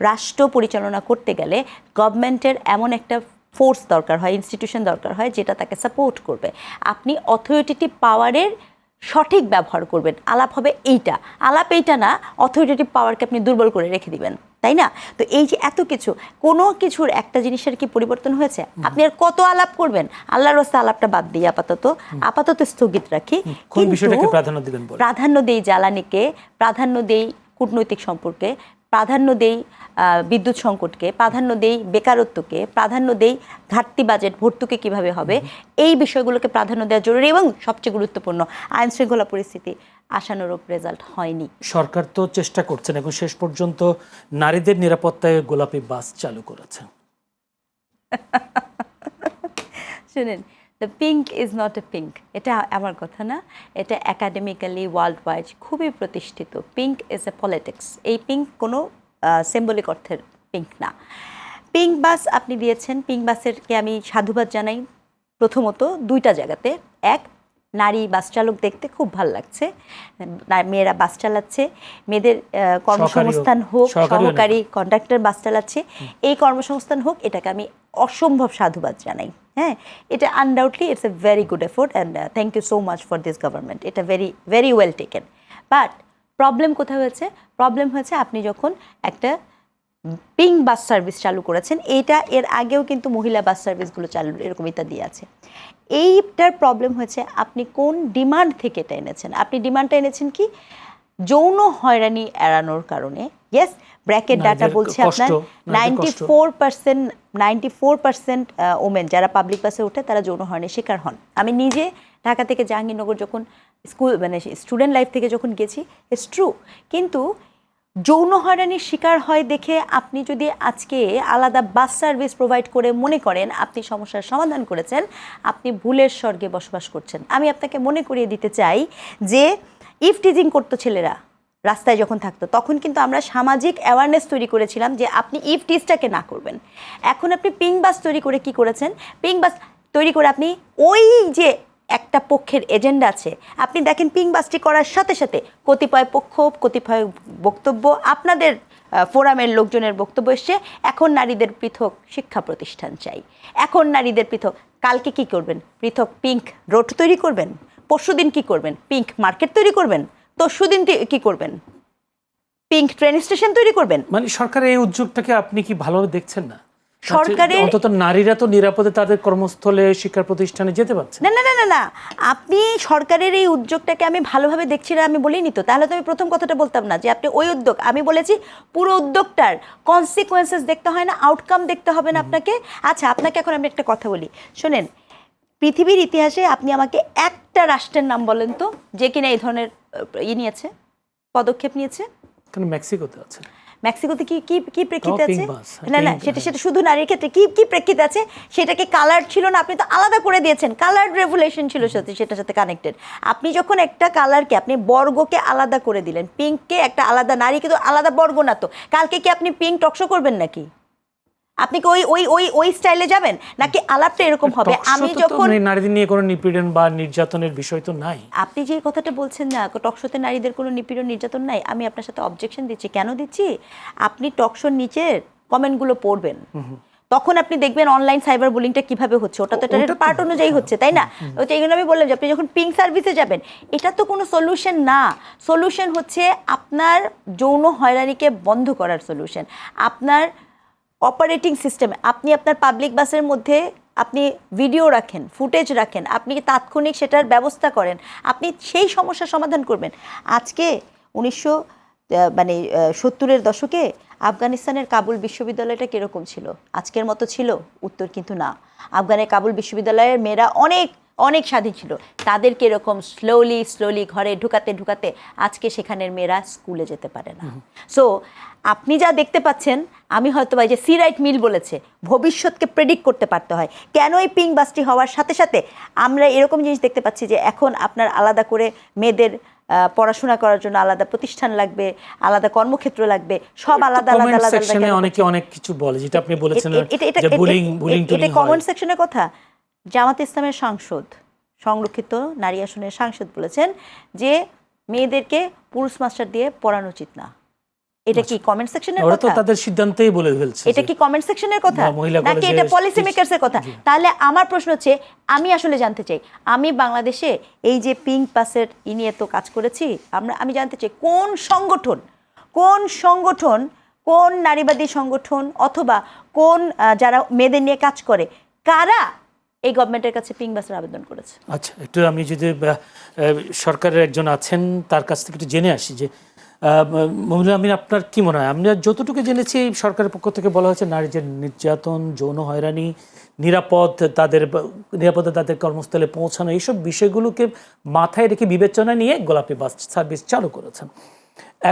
রাষ্ট্র পরিচালনা করতে গেলে গভর্নমেন্টের এমন একটা ফোর্স দরকার হয়, ইনস্টিটিউশন দরকার হয় যেটা তাকে সাপোর্ট করবে। আপনি অথরিটেটিভ পাওয়ারের সঠিক ব্যবহার করবেন। আলাপ হবে এইটা, আলাপ এইটা না অথরিটেটিভ পাওয়ারকে আপনি দুর্বল করে রেখে দিবেন, তাই না? তো এই যে এত কিছু, কোনো কিছুর একটা জিনিসের কি পরিবর্তন হয়েছে? আপনি আর কত আলাপ করবেন? আল্লাহর রাস্তায় আলাপটা বাদ দিই, আপাতত স্থগিত রাখি। কোন বিষয়টাকে প্রাধান্য দিবেন বলেন? প্রাধান্য দেই জ্বালানিকে, প্রাধান্য দেই কূটনৈতিক সম্পর্কে, প্রাধান্য দেই বিদ্যুৎ সংকটকে, প্রাধান্য দেই বেকারত্বকে, প্রাধান্য দেই ঘাটতি বাজেট ভর্তুকি কিভাবে হবে, এই বিষয়গুলোকে প্রাধান্য দেওয়া জরুরি। এবং সবচেয়ে গুরুত্বপূর্ণ, আইন শৃঙ্খলা পরিস্থিতি আশানুরূপ রেজাল্ট হয়নি। সরকার তো চেষ্টা করছেন, এখন শেষ পর্যন্ত নারীদের নিরাপত্তায় গোলাপি বাস চালু করেছেন। শুনেন, the pink is not a pink, এটা আমার কথা না, এটা একাডেমিক্যালি ওয়ার্ল্ড ওয়াইড খুবই প্রতিষ্ঠিত। Pink is a politics. এই পিঙ্ক কোনো সিম্বলিক অর্থের পিঙ্ক না। পিঙ্ক বাস আপনি দিয়েছেন, পিঙ্ক বাসেরকে আমি সাধুবাদ জানাই প্রথমত দুইটা জায়গাতে। এক, নারী বাস চালক দেখতে খুব ভালো লাগছে, মেয়েরা বাস চালাচ্ছে, মেয়েদের কর্মসংস্থান হোক, সহকারী কন্ডাক্টর বাস চালাচ্ছে, এই কর্মসংস্থান হোক, এটাকে আমি অসম্ভব সাধুবাদ জানাই। হ্যাঁ, এটা undoubtedly it's a very good effort and thank you so much for this government. এটা very very well taken. But problem কোথায় হয়েছে? প্রবলেম হয়েছে আপনি যখন একটা পিঙ্ক বাস সার্ভিস চালু করেছেন, এইটা এর আগেও কিন্তু মহিলা বাস সার্ভিসগুলো চালু এরকম ইত্যাদি আছে। এইটার প্রবলেম হয়েছে আপনি কোন ডিমান্ড থেকে এটা এনেছেন। আপনি ডিমান্ডটা এনেছেন কি? যৌন হয়রানি এড়ানোর কারণে। ইয়েস, ব্র্যাকেট ডাটা বলছে আপনার 94% ওমেন যারা পাবলিক বাসে ওঠে তারা যৌন হয়রানির শিকার হন। আমি নিজে ঢাকা থেকে জাহাঙ্গীরনগর যখন স্টুডেন্ট লাইফ থেকে যখন গেছি, ইটস ট্রু। কিন্তু যৌন হয়রানির শিকার হয় দেখে আপনি যদি আজকে আলাদা বাস সার্ভিস প্রোভাইড করে মনে করেন আপনি সমস্যার সমাধান করেছেন, আপনি ভুলের স্বর্গে বসবাস করছেন। আমি আপনাকে মনে করিয়ে দিতে চাই যে ইফটিজিং করতো ছেলেরা রাস্তায় যখন থাকতো, তখন কিন্তু আমরা সামাজিক অ্যাওয়ারনেস তৈরি করেছিলাম যে আপনি ইফটিজটাকে না করবেন। এখন আপনি পিঙ্ক বাস তৈরি করে কি করেছেন? পিঙ্ক বাস তৈরি করে আপনি ওই যে একটা পক্ষের এজেন্ডা আছে, আপনি দেখেন পিঙ্ক বাসটি করার সাথে সাথে কতিপয় পক্ষ, কতিপয় বক্তব্য, আপনাদের ফোরামের লোকজনের বক্তব্য এসছে, এখন নারীদের পৃথক শিক্ষা প্রতিষ্ঠান চাই, এখন নারীদের পৃথক। কালকে কি করবেন? পৃথক পিঙ্ক রোড তৈরি করবেন। পরশুদিন কি করবেন? পিঙ্ক মার্কেট তৈরি করবেন। তরশুদিন কি করবেন? পিঙ্ক ট্রেন স্টেশন তৈরি করবেন। মানে সরকারের এই উদ্যোগটাকে আপনি কি ভালোভাবে দেখছেন না? সরকারের অন্তত নারীরা তো নিরাপদে তাদের কর্মস্থলে, শিক্ষা প্রতিষ্ঠানে যেতে পারছে না। না না না না, আপনি সরকারের এই উদ্যোগটাকে আমি ভালোভাবে দেখছি না আমি বলিনি তো, তাহলে তো আমি প্রথম কথাটা বলতাম না যে আপনি ওই উদ্যোগ। আমি বলেছি পুরো উদ্যোগটার কনসিকোয়েন্সেস দেখতে হয় না, আউটকাম দেখতে হবে না আপনাকে। আচ্ছা, আপনাকে এখন আমি একটা কথা বলি, শোনেন। পৃথিবীর ইতিহাসে আপনি আমাকে একটা রাষ্ট্রের নাম বলেন তো যে কিনা এই ধরনের নিয়েছে, পদক্ষেপ নিয়েছে। কারণ মেক্সিকোতে আছে। মেক্সিকোতে কি কি কি প্রেক্ষিতে আছে? না না, পিঙ্ক সেটা শুধু নারীর ক্ষেত্রে কি কি প্রেক্ষিতে আছে? সেটাকে কালার ছিল না, আপনি তো আলাদা করে দিয়েছেন। কালার রেভুলেশন ছিল সাথে, সেটার সাথে কানেক্টেড। আপনি যখন একটা কালারকে, আপনি বর্গকে আলাদা করে দিলেন, পিঙ্ককে একটা আলাদা, নারীকে তো আলাদা বর্গ না। তো কালকে কি আপনি পিঙ্ক টকশো করবেন নাকি? আপনি কি ওই ওই ওই ওই স্টাইলে যাবেন নাকি? আলাপটা এরকম হবে। আমি যখন নারীদের নিয়ে কোনো নিপীড়ন বা নির্যাতনের বিষয় তো নাই। আপনি যে কথাটা বলছেন না, টকশোতে নারীদের কোনো নিপীড়ন নির্যাতন নাই, আমি আপনার সাথে অবজেকশন দিচ্ছি। কেন দিচ্ছি? আপনি টকশোর নিচের কমেন্টগুলো পড়বেন, তখন আপনি দেখবেন অনলাইন সাইবার বুলিংটা কিভাবে হচ্ছে। ওটা তো একটা পার্ট অনুযায়ী হচ্ছে, তাই না? ওটা এই জন্য আমি বললাম যে আপনি যখন পিঙ্ক সার্ভিসে যাবেন, এটা তো কোনো সলিউশন না। সলিউশন হচ্ছে আপনার যৌন হয়রানিকে বন্ধ করার সলিউশন। আপনার অপারেটিং সিস্টেমে আপনি আপনার পাবলিক বাসের মধ্যে আপনি ভিডিও রাখেন, ফুটেজ রাখেন, আপনি তাৎক্ষণিক সেটার ব্যবস্থা করেন, আপনি সেই সমস্যার সমাধান করবেন। আজকে 70-এর দশকে আফগানিস্তানের কাবুল বিশ্ববিদ্যালয়টা কীরকম ছিল? আজকের মতো ছিল? উত্তর কিন্তু না। আফগানের কাবুল বিশ্ববিদ্যালয়ের মেয়েরা অনেক অনেক স্বাধীন ছিল। তাদেরকে এরকম স্লোলি ঘরে ঢুকাতে আজকে সেখানের মেয়েরা স্কুলে যেতে পারে না। সো আপনি যা দেখতে পাচ্ছেন, আমি হয়তো বা যে সি রাইট মিল বলেছে, ভবিষ্যৎকে প্রেডিক্ট করতে পারতে হয়। কেন এই পিঙ্ক বাসটি হওয়ার সাথে সাথে আমরা এরকম জিনিস দেখতে পাচ্ছি যে এখন আপনার আলাদা করে মেয়েদের পড়াশোনা করার জন্য আলাদা প্রতিষ্ঠান লাগবে, আলাদা কর্মক্ষেত্র লাগবে, সব আলাদা আলাদা আলাদা। অনেকে অনেক কিছু বলে, যেটা আপনি বলেছেন এটা কমেন্ট সেকশনের কথা। জামাত ইসলামের সাংসদ, সংরক্ষিত নারী আসনের সাংসদ বলেছেন যে মেয়েদেরকে পুরুষ মাস্টার দিয়ে পড়ানো উচিত না। এটা কি কমেন্ট সেকশনের ওরা তো কথা? তাদের সিদ্ধান্তেই বলে ফেলছে এটা কি কমেন্ট সেকশনের কথা বা মহিলা নাকি কলেজে এটা পলিসি মেকারসের কথা? তাহলে আমার প্রশ্ন হচ্ছে, আমি আসলে জানতে চাই, আমি বাংলাদেশে এই যে পিঙ্ক পাসের নিয়ে তো কাজ করেছি, আমি জানতে চাই কোন নারীবাদী সংগঠন অথবা কোন যারা মেয়েদের নিয়ে কাজ করে, কারা এই গভর্নমেন্টের কাছে পিঙ্ক বাসের আবেদন করেছে? আচ্ছা, একটু আমি যদি সরকারের একজন আছেন তার কাছ থেকে একটু জেনে আসি যে মহিলা আমিন, আপনার কি মনে হয়? আমরা যতটুকু জেনেছি সরকারের পক্ষ থেকে বলা হয়েছে নারীদের নির্যাতন, যৌন হয়রানি, নিরাপদে তাদের কর্মস্থলে পৌঁছানো, এইসব বিষয়গুলোকে মাথায় রেখে বিবেচনা নিয়ে গোলাপি বাস সার্ভিস চালু করেছেন।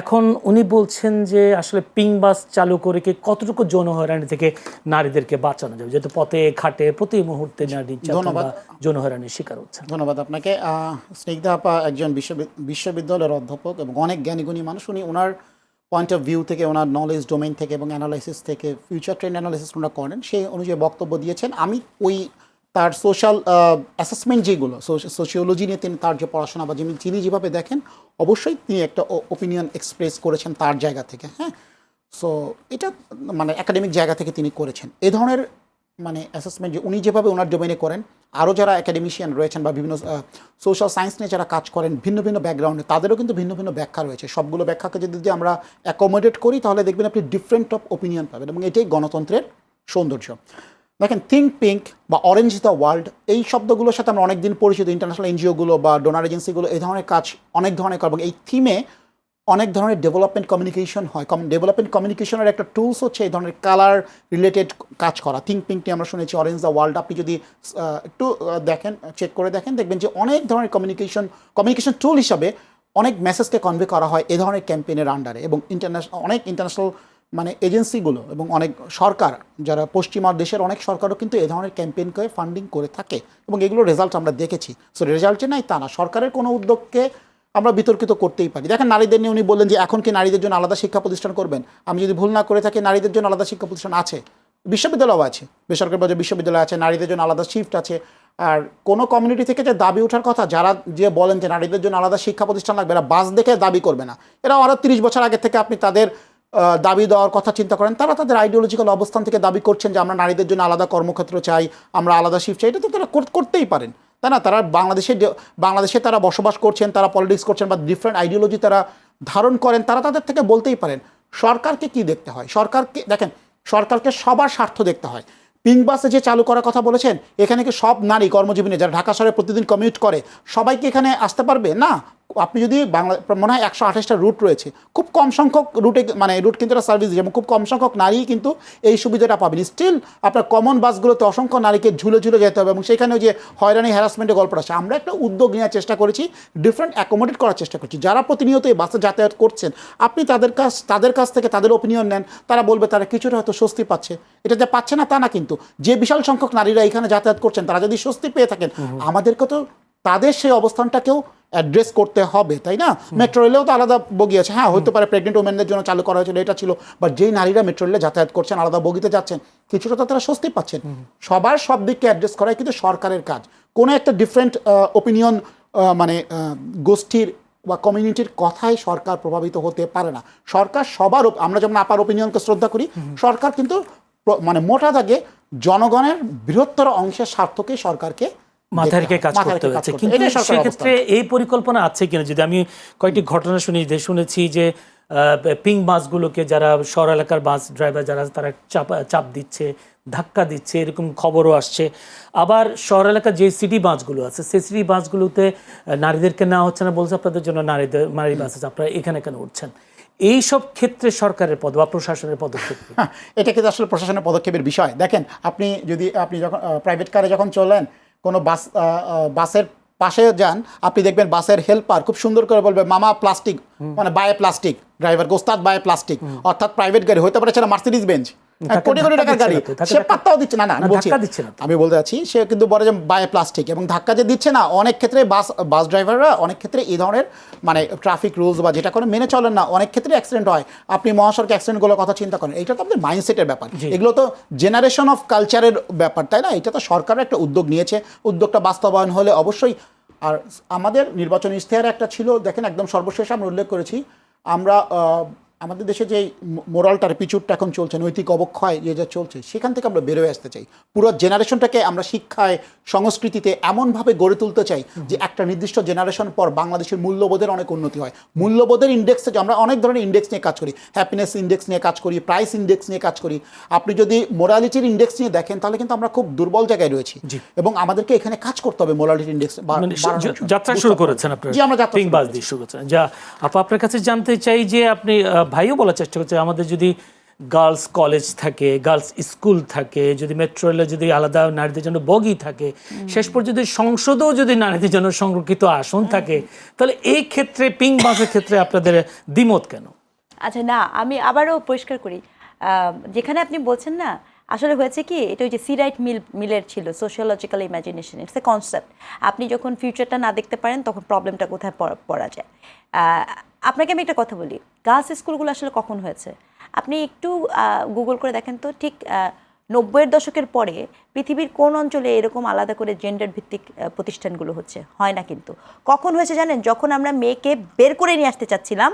এখন উনি বলছেন যে আসলে পিঙ্ক বাস চালু করে কি কতটুকু যৌন হয়রানি থেকে নারীদেরকে বাঁচানো যাবে, যেহেতু পথে ঘাটে প্রতি মুহূর্তে নারী নির্যাতন বা যৌন হয়রানির শিকার হচ্ছেন। ধন্যবাদ আপনাকে। স্নিগ্ধা আপা একজন বিশ্ববিদ্যালয়ের অধ্যাপক এবং অনেক জ্ঞানীগুণী মানুষ। উনি ওনার পয়েন্ট অফ ভিউ থেকে, ওনার নলেজ ডোমেইন থেকে এবং অ্যানালাইসিস থেকে, ফিউচার ট্রেন্ড অ্যানালাইসিস ওনারা করেন, সেই অনুযায়ী বক্তব্য দিয়েছেন। আমি ওই তার সোশ্যাল অ্যাসেসমেন্ট যেগুলো, সোশিওলজি নিয়ে তার যে পড়াশোনা বা তিনি যেভাবে দেখেন, অবশ্যই তিনি একটা ওপিনিয়ন এক্সপ্রেস করেছেন তার জায়গা থেকে। হ্যাঁ, সো এটা মানে একাডেমিক জায়গা থেকে তিনি করেছেন এ ধরনের মানে অ্যাসেসমেন্ট, যে উনি যেভাবে ওনার ডোমেনে করেন, আরও যারা একাডেমিশিয়ান রয়েছেন বা বিভিন্ন সোশ্যাল সায়েন্স নিয়ে যারা কাজ করেন ভিন্ন ভিন্ন ব্যাকগ্রাউন্ডে, তাদেরও কিন্তু ভিন্ন ভিন্ন ব্যাখ্যা রয়েছে। সবগুলো ব্যাখ্যাকে যদি আমরা অ্যাকোমোডেট করি তাহলে দেখবেন আপনি ডিফারেন্ট অফ ওপিনিয়ন পাবেন, এবং এটাই গণতন্ত্রের সৌন্দর্য। দেখেন, থিঙ্ক পিঙ্ক বা অরেঞ্জ দ্য ওয়ার্ল্ড, এই শব্দগুলোর সাথে আমরা অনেকদিন পরিচিত। ইন্টারন্যাশনাল এনজিওগুলো বা ডোনার এজেন্সিগুলো এই ধরনের কাজ অনেক ধরনের করে, এবং এই থিমে অনেক ধরনের ডেভেলপমেন্ট কমিউনিকেশন হয়। ডেভেলপমেন্ট কমিউনিকেশনের একটা টুলস হচ্ছে এই ধরনের কালার রিলেটেড কাজ করা। থিঙ্ক পিঙ্কটি আমরা শুনেছি, অরেঞ্জ দ্য ওয়ার্ল্ড, আপনি যদি একটু দেখেন, চেক করে দেখেন, দেখবেন যে অনেক ধরনের কমিউনিকেশন টুল হিসাবে অনেক মেসেজকে কনভে করা হয় এ ধরনের ক্যাম্পেইনের আন্ডারে। এবং ইন্টারন্যাশনাল মানে এজেন্সিগুলো এবং অনেক সরকার, যারা পশ্চিমা দেশের অনেক সরকারও কিন্তু এ ধরনের ক্যাম্পেইনকে ফান্ডিং করে থাকে, এবং এগুলোর রেজাল্ট আমরা দেখেছি। সো রেজাল্টে নাই তা না, সরকারের কোনো উদ্যোগকে আমরা বিতর্কিত করতেই পারি। দেখেন, নারীদের নিয়ে উনি বললেন যে এখন কি নারীদের জন্য আলাদা শিক্ষা প্রতিষ্ঠান করবেন? আমি যদি ভুল না করে থাকি, নারীদের জন্য আলাদা শিক্ষা প্রতিষ্ঠান আছে, বিশ্ববিদ্যালয়ও আছে, বেসরকারি বাজার বিশ্ববিদ্যালয় আছে, নারীদের জন্য আলাদা শিফট আছে। আর কোনো কমিউনিটি থেকে যে দাবি ওঠার কথা, যারা যে বলেন যে নারীদের জন্য আলাদা শিক্ষা প্রতিষ্ঠান লাগবে, এরা বাস দেখে দাবি করবে না। এরা আরও 30 বছর আগে থেকে আপনি তাদের দাবি দেওয়ার কথা চিন্তা করেন, তারা তাদের আইডিওলজিক্যাল অবস্থান থেকে দাবি করছেন যে আমরা নারীদের জন্য আলাদা কর্মক্ষেত্র চাই, আমরা আলাদা শিফট চাই। এটা তো তারা করতেই পারেন, তাই না? তারা বাংলাদেশে তারা বসবাস করছেন, তারা পলিটিক্স করছেন বা ডিফারেন্ট আইডিওলজি তারা ধারণ করেন, তারা তাদের থেকে বলতেই পারেন। সরকারকে কি দেখতে হয়? সরকারকে সবার স্বার্থ দেখতে হয়। পিঙ্ক বাসে যে চালু করার কথা বলেছেন, এখানে কি সব নারী কর্মজীবী যারা ঢাকা শহরে প্রতিদিন কমিউট করে সবাইকে এখানে আসতে পারবে না? আপনি যদি মনে হয় 128টা রুট রয়েছে, খুব কম সংখ্যক রুট কিন্তু এটা সার্ভিস দিচ্ছে, এবং খুব কম সংখ্যক নারী কিন্তু এই সুবিধাটা পাবেন। স্টিল আপনার কমন বাসগুলোতে অসংখ্য নারীকে ঝুলে যেতে হবে, এবং সেখানেও যে হয়রানি হ্যারাসমেন্টের গল্পটা আছে। আমরা একটা উদ্যোগ নেওয়ার চেষ্টা করেছি, ডিফারেন্ট অ্যাকোমোডেট করার চেষ্টা করছি। যারা প্রতিনিয়ত এই বাসে যাতায়াত করছেন, আপনি তাদের কাছ থেকে তাদের ওপিনিয়ন নেন, তারা বলবে তারা কিছুটা হয়তো স্বস্তি পাচ্ছে। এটা যে পাচ্ছে না তা না, কিন্তু যে বিশাল সংখ্যক নারীরা এখানে যাতায়াত করছেন, তারা যদি স্বস্তি পেয়ে থাকেন, আমাদেরকে তো তাদের সেই অবস্থানটাকেও অ্যাড্রেস করতে হবে, তাই না? মেট্রো রেলেও তো আলাদা বগি আছে। হ্যাঁ, হতে পারে প্রেগনেন্ট ওমেনদের জন্য চালু করা হয়েছিল, এটা ছিল, বাট যেই নারীরা মেট্রো রেলে যাতায়াত করছেন, আলাদা বগিতে যাচ্ছেন, কিছুটা তো তারা স্বস্তি পাচ্ছেন। সবার সব দিককে অ্যাড্রেস করাই কিন্তু সরকারের কাজ। কোনো একটা ডিফারেন্ট ওপিনিয়ন গোষ্ঠীর বা কমিউনিটির কথায় সরকার প্রভাবিত হতে পারে না। সরকার সবার, আমরা যেমন আপার ওপিনিয়নকে শ্রদ্ধা করি, সরকার কিন্তু মোটা দাগে জনগণের বৃহত্তর অংশের স্বার্থকে সরকারকে মাথায় রেখে কাজ করতে হচ্ছে। কিন্তু সেক্ষেত্রে এই পরিকল্পনা আছে কিনা? যদি আমি কয়েকটি ঘটনা শুনেছি যে পিঙ্ক বাসগুলোকে যারা শহর এলাকার বাস ড্রাইভার যারা, তারা চাপ দিচ্ছে, ধাক্কা দিচ্ছে, এরকম খবরও আসছে। আবার শহর এলাকার যে সিটি বাসগুলো আছে, সেই সিটি বাসগুলোতে নারীদেরকে নেওয়া হচ্ছে না, বলছে আপনাদের জন্য নারী বাস আছে, আপনারা এখানে কেন উঠছেন? এইসব ক্ষেত্রে সরকারের পদ বা প্রশাসনের পদক্ষেপ, এটা কিন্তু আসলে প্রশাসনের পদক্ষেপের বিষয়। দেখেন, আপনি যখন প্রাইভেট কারে যখন চলেন, কোনো বাসের পাশে যান, আপনি দেখবেন বাসের হেল্পার খুব সুন্দর করে বলবে মামা প্লাস্টিক, মানে বায়ে প্লাস্টিক, ড্রাইভার গোস্তাদ বায়ে প্লাস্টিক। অর্থাৎ প্রাইভেট গাড়ি হতে পারে, সেটা মার্সিডিজ বেঞ্চ, কোটি কোটি টাকার গাড়ি, সে পাত্তাও দিচ্ছে না। আমি বলতে চাচ্ছি, সে কিন্তু বলে যে বায়ে প্লাস্টিক, এবং ধাক্কা যে দিচ্ছে না, অনেক ক্ষেত্রে বাস ড্রাইভাররা অনেক ক্ষেত্রে এই ধরনের ট্রাফিক রুলস বা যেটা করে মেনে চলেন না, অনেক ক্ষেত্রে অ্যাক্সিডেন্ট হয়। আপনি মহাসড়কে অ্যাক্সিডেন্টগুলোর কথা চিন্তা করেন, এটা তো আপনাদের মাইন্ডসেটের ব্যাপার, এগুলো তো জেনারেশন অফ কালচারের ব্যাপার, তাই না? এটা তো সরকারের একটা উদ্যোগ নিয়েছে, উদ্যোগটা বাস্তবায়ন হলে অবশ্যই। আর আমাদের নির্বাচনী ইশতেহার একটা ছিল, দেখেন একদম সর্বশেষ আমরা উল্লেখ করেছি, আমরা আমাদের দেশে যে মোরালটার পিছুরটা এখন চলছে, নৈতিক অবক্ষয় যে যা চলছে, সেখান থেকে আমরা বেরোয় আসতে চাই। পুরো জেনারেশনটাকে আমরা শিক্ষায়, সংস্কৃতিতে এমনভাবে গড়ে তুলতে চাই যে একটা নির্দিষ্ট জেনারেশন পর বাংলাদেশের মূল্যবোধের অনেক উন্নতি হয়। মূল্যবোধের ইন্ডেক্সে আমরা অনেক ধরনের ইন্ডেক্স নিয়ে কাজ করি, হ্যাপিনেস ইন্ডেক্স নিয়ে কাজ করি, প্রাইস ইন্ডেক্স নিয়ে কাজ করি। আপনি যদি মোরালিটির ইন্ডেক্স নিয়ে দেখেন তাহলে কিন্তু আমরা খুব দুর্বল জায়গায় রয়েছি, এবং আমাদেরকে এখানে কাজ করতে হবে মোরালিটি ইন্ডেক্স। যাত্রা শুরু করেছেন আপনার, জি আমরা যাত্রা পিং বাস দিয়ে শুরু করেছেন। যা আপা আপনার কাছে জানতে চাই যে আপনি ভাইও বলার চেষ্টা করছেন আমাদের যদি গার্লস কলেজ থাকে, গার্লস স্কুল থাকে, যদি মেট্রো রেলে যদি আলাদা নারীদের জন্য বগি থাকে, শেষ পর্যন্ত সংসদেও যদি নারীদের জন্য সংরক্ষিত আসন থাকে, তাহলে এই ক্ষেত্রে পিং বাসের ক্ষেত্রে আপনাদের দ্বিমত কেন? আচ্ছা, না আমি আবারও পরিষ্কার করি, যেখানে আপনি বলছেন না, আসলে হয়েছে কি, এটা ওই যে সি রাইট মিলের ছিল sociological imagination, it's a concept. আপনি যখন ফিউচারটা না দেখতে পারেন তখন প্রবলেমটা কোথায় পড়া যায়। আপনাকে আমি একটা কথা বলি, গার্লস স্কুলগুলো আসলে কখন হয়েছে আপনি একটু গুগল করে দেখেন তো। ঠিক 90-এর দশকের পরে পৃথিবীর কোন অঞ্চলে এরকম আলাদা করে জেন্ডার ভিত্তিক প্রতিষ্ঠানগুলো হচ্ছে? হয় না কিন্তু। কখন হয়েছে জানেন? যখন আমরা মেয়েকে বের করে নিয়ে আসতে চাচ্ছিলাম,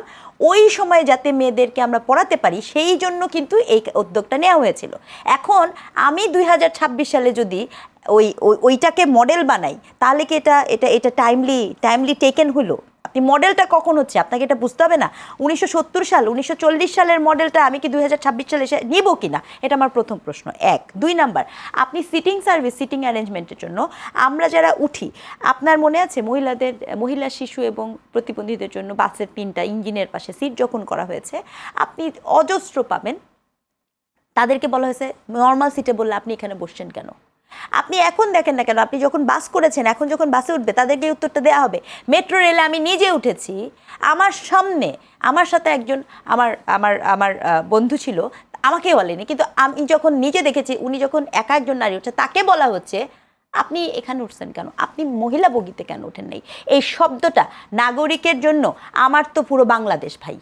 ওই সময় যাতে মেয়েদেরকে আমরা পড়াতে পারি সেই জন্য কিন্তু এই উদ্যোগটা নেওয়া হয়েছিল। এখন আমি 2026 সালে যদি ওইটাকে মডেল বানাই, তাহলে কি এটা এটা এটা টাইমলি টেকেন হলো? আপনি মডেলটা কখন হচ্ছে আপনাকে এটা বুঝতে হবে না? 1970 সাল, 1940 সালের মডেলটা আমি কি 2026 সালে এসে নিব কি না, এটা আমার প্রথম প্রশ্ন। 1 2 নাম্বার, আপনি সিটিং সার্ভিস, সিটিং অ্যারেঞ্জমেন্টের জন্য আমরা যারা উঠি, আপনার মনে আছে মহিলা, শিশু এবং প্রতিবন্ধীদের জন্য বাসের 3টা ইঞ্জিনের পাশে সিট যখন করা হয়েছে, আপনি অজস্র পাবেন তাদেরকে বলা হয়েছে নর্মাল সিটে, বললে আপনি এখানে বসছেন কেন? আপনি এখন দেখেন না কেন, আপনি যখন বাস করেছেন, এখন যখন বাসে উঠবে তাদেরকে উত্তরটা দেওয়া হবে। মেট্রো রেলে আমি নিজে উঠেছি, আমার সামনে আমার সাথে একজন আমার আমার আমার বন্ধু ছিল, আমাকে বলেনি, কিন্তু আমি যখন নিজে দেখেছি, উনি যখন একা একজন নারী উঠছে, তাকে বলা হচ্ছে আপনি এখানে উঠছেন কেন, আপনি মহিলা বগিতে কেন ওঠেন নাই? এই শব্দটা নাগরিকের জন্য আমার তো পুরো বাংলাদেশ ভাই।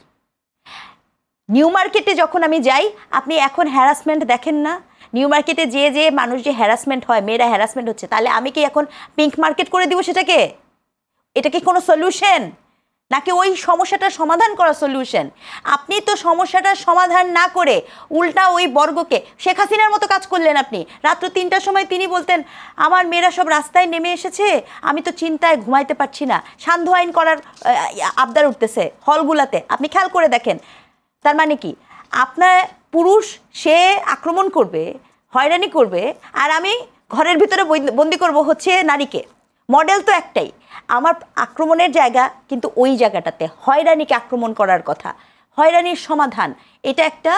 নিউ মার্কেটে যখন আমি যাই, আপনি এখন হ্যারাসমেন্ট দেখেন না? নিউ মার্কেটে যে মানুষ যে হ্যারাসমেন্ট হয়, মেয়েরা হ্যারাসমেন্ট হচ্ছে, তাহলে আমি কি এখন পিঙ্ক মার্কেট করে দিব সেটাকে? এটা কি কোনো সলিউশন? নাকি ওই সমস্যাটার সমাধান করা সলিউশন? আপনি তো সমস্যাটার সমাধান না করে উল্টা ওই বর্গকে, শেখ হাসিনার মতো কাজ করলেন আপনি। রাত্র 3টার সময় তিনি বলতেন আমার মেয়েরা সব রাস্তায় নেমে এসেছে, আমি তো চিন্তায় ঘুমাইতে পারছি না, সান্ধ্য আইন করার আবদার উঠতেছে হলগুলাতে। আপনি খেয়াল করে দেখেন, তার মানে কি আপনার পুরুষ সে আক্রমণ করবে, হয়রানি করবে, আর আমি ঘরের ভিতরে বন্দি করব হচ্ছে নারীকে। মডেল তো একটাই, আমার আক্রমণের জায়গা কিন্তু ওই জায়গাটাতে, হয়রানিকে আক্রমণ করার কথা। হয়রানির সমাধান এটা একটা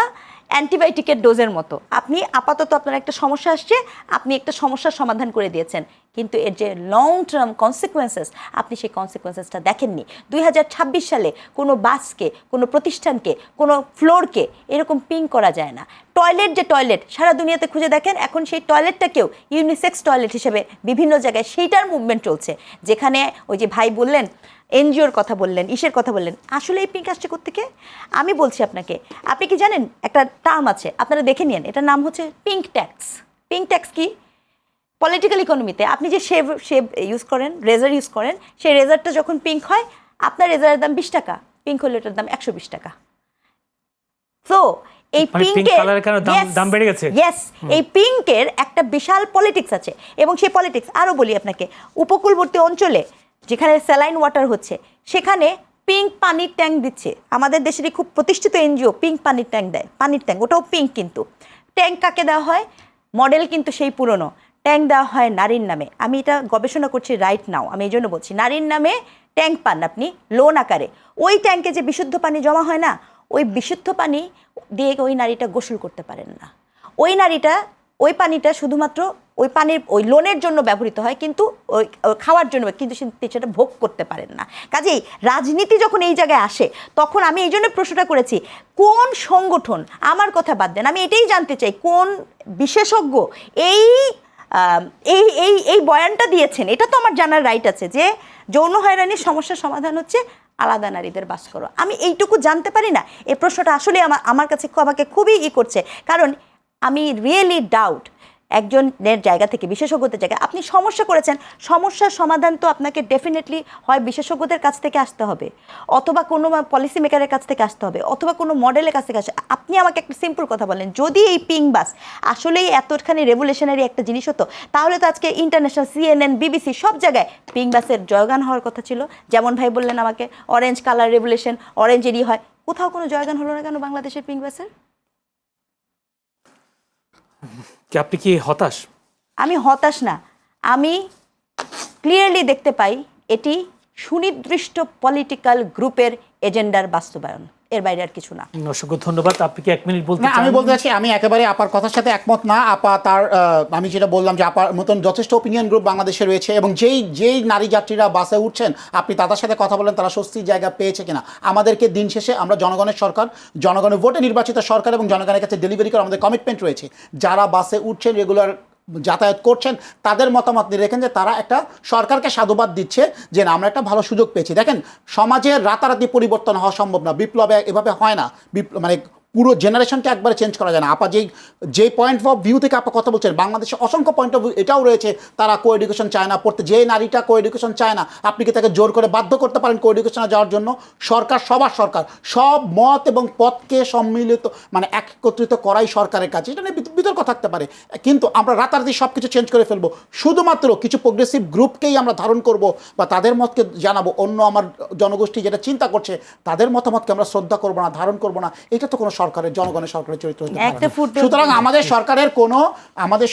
অ্যান্টিবায়োটিকের ডোজের মতো। আপনি আপাতত আপনার একটা সমস্যা আসছে, আপনি একটা সমস্যার সমাধান করে দিয়েছেন, কিন্তু এর যে লং টার্ম কনসিকুয়েন্সেস, আপনি সেই কনসিকুয়েন্সেসটা দেখেননি। 2026 সালে কোনো বাসকে, কোনো প্রতিষ্ঠানকে, কোনো ফ্লোরকে এরকম পিং করা যায় না। যে টয়লেট সারা দুনিয়াতে খুঁজে দেখেন, এখন সেই টয়লেটটাকেও ইউনিসেক্স টয়লেট হিসেবে বিভিন্ন জায়গায় সেইটার মুভমেন্ট চলছে। যেখানে ওই যে ভাই বললেন এনজিওর কথা বললেন, ইসের কথা বললেন, আসলে এই পিঙ্ক আসছে কোত্থেকে? আমি বলছি আপনাকে, আপনি কি জানেন একটা টার্ম আছে, আপনারা দেখে নিন, এটার নাম হচ্ছে পিঙ্ক ট্যাক্স। পিঙ্ক ট্যাক্স কি? পলিটিক্যাল ইকোনমিতে আপনি যে শেভ ইউজ করেন, রেজার ইউজ করেন, সেই রেজারটা যখন পিঙ্ক হয়, আপনার রেজারের দাম 20 টাকা, পিঙ্ক হলে এটার দাম 120 টাকা। তো এই এই পিঙ্কের একটা বিশাল পলিটিক্স আছে, এবং সেই পলিটিক্স আরও বলি আপনাকে, উপকূলবর্তী অঞ্চলে যেখানে স্যালাইন ওয়াটার হচ্ছে, সেখানে পিঙ্ক পানির ট্যাঙ্ক দিচ্ছে। আমাদের দেশেরই খুব প্রতিষ্ঠিত এনজিও পিঙ্ক পানির ট্যাঙ্ক দেয়, পানির ট্যাঙ্ক, ওটাও পিঙ্ক। কিন্তু ট্যাঙ্ক কাকে দেওয়া হয়? মডেল কিন্তু সেই পুরনো ট্যাঙ্ক দেওয়া হয় নারীর নামে। আমি এটা গবেষণা করছি রাইট নাও, আমি এই জন্য বলছি, নারীর নামে ট্যাঙ্ক পান আপনি লোন আকারে। ওই ট্যাঙ্কে যে বিশুদ্ধ পানি জমা হয় না, ওই বিশুদ্ধ পানি দিয়ে ওই নারীটা গোসল করতে পারেন না। ওই পানিটা শুধুমাত্র ওই লোনের জন্য ব্যবহৃত হয়, কিন্তু ওই খাওয়ার জন্য, কিন্তু সেটা ভোগ করতে পারেন না। কাজেই রাজনীতি যখন এই জায়গায় আসে, তখন আমি এই জন্য প্রশ্নটা করেছি, কোন সংগঠন, আমার কথা বাদ দেন, আমি এটাই জানতে চাই কোন বিশেষজ্ঞ এই এই এই এই বয়ানটা দিয়েছেন। এটা তো আমার জানার রাইট আছে যে যৌন হয়রানির সমস্যার সমাধান হচ্ছে আলাদা নারীদের বাস করো। আমি এইটুকু জানতে পারি না? এই প্রশ্নটা আসলে আমার কাছে আমাকে খুবই করছে, কারণ আমি রিয়েলি ডাউট একজনের জায়গা থেকে, বিশেষজ্ঞদের জায়গায় আপনি সমস্যা করেছেন, সমস্যার সমাধান তো আপনাকে ডেফিনেটলি হয় বিশেষজ্ঞদের কাছ থেকে আসতে হবে, অথবা কোনো পলিসি মেকারের কাছ থেকে আসতে হবে, অথবা কোনো মডেলের কাছ থেকে আসতে। আপনি আমাকে একটা সিম্পল কথা বলেন, যদি এই পিং বাস আসলেই এতখানি রেভলিউশনারি একটা জিনিস হতো, তাহলে তো আজকে ইন্টারন্যাশনাল CNN, BBC সব জায়গায় পিং বাসের জয়গান হওয়ার কথা ছিল। যেমন ভাই বললেন আমাকে অরেঞ্জ কালার রেভলিউশন, অরেঞ্জেরই হয়, কোথাও কোনো জয়গান হলো না কেন বাংলাদেশের পিং বাসের? আপনি কি হতাশ? আমি হতাশ না, আমি ক্লিয়ারলি দেখতে পাই এটি সুনির্দিষ্ট পলিটিক্যাল গ্রুপের এজেন্ডার বাস্তবায়ন, এর বাইরে আর কিছু না। অসংখ্য ধন্যবাদ। আপনি কি 1 মিনিট বলতে না, চান? আমি বলতে চাচ্ছি, আমি একেবারে আপার কথার সাথে একমত না। আপা তার আমি যেটা বললাম যে আপার মতন যথেষ্ট ওপিনিয়ন গ্রুপ বাংলাদেশে রয়েছে, এবং যেই নারী যাত্রীরা বাসে উঠছেন আপনি তাদের সাথে কথা বলেন তারা স্বস্তির জায়গা পেয়েছে কিনা। আমাদেরকে দিন শেষে আমরা জনগণের সরকার, জনগণের ভোটে নির্বাচিত সরকার, এবং জনগণের কাছে ডেলিভারি করার আমাদের কমিটমেন্ট রয়েছে। যারা বাসে উঠছেন, রেগুলার যাতায়াত করছেন, তাদের মতামত নিয়ে রেখেন যে তারা একটা সরকারকে সাধুবাদ দিচ্ছে যে না, আমরা একটা ভালো সুযোগ পেয়েছি। দেখেন, সমাজের রাতারাতি পরিবর্তন হওয়া সম্ভব না, বিপ্লবে এভাবে হয় না। মানে পুরো জেনারেশনকে একবারে চেঞ্জ করা যায় না। আপা যেই পয়েন্ট অফ ভিউ থেকে আপা কথা বলছেন, বাংলাদেশে অসংখ্য পয়েন্ট অফ ভিউ এটাও রয়েছে, তারা কো এডুকেশন চায় না পড়তে। যে নারীটা কো এডুকেশন চায় না, আপনি কি তাকে জোর করে বাধ্য করতে পারেন কো এডুকেশনে যাওয়ার জন্য? সরকার, সবার সরকার, সব মত এবং পথকে সম্মিলিত মানে একত্রিত করাই সরকারের কাছে। এটা নিয়ে বিতর্ক থাকতে পারে, কিন্তু আমরা রাতারাতি সব কিছু চেঞ্জ করে ফেলবো। শুধুমাত্র কিছু প্রোগ্রেসিভ গ্রুপকেই আমরা ধারণ করব বা তাদের মতকে জানাবো, অন্য আমার জনগোষ্ঠী যেটা চিন্তা করছে তাদের মতামতকে আমরা শ্রদ্ধা করবো না, ধারণ করবো না। এটা তো কোনো সরকারের, জনগণের সরকারের চরিত্র হতে পারে না। সুতরাং আমাদের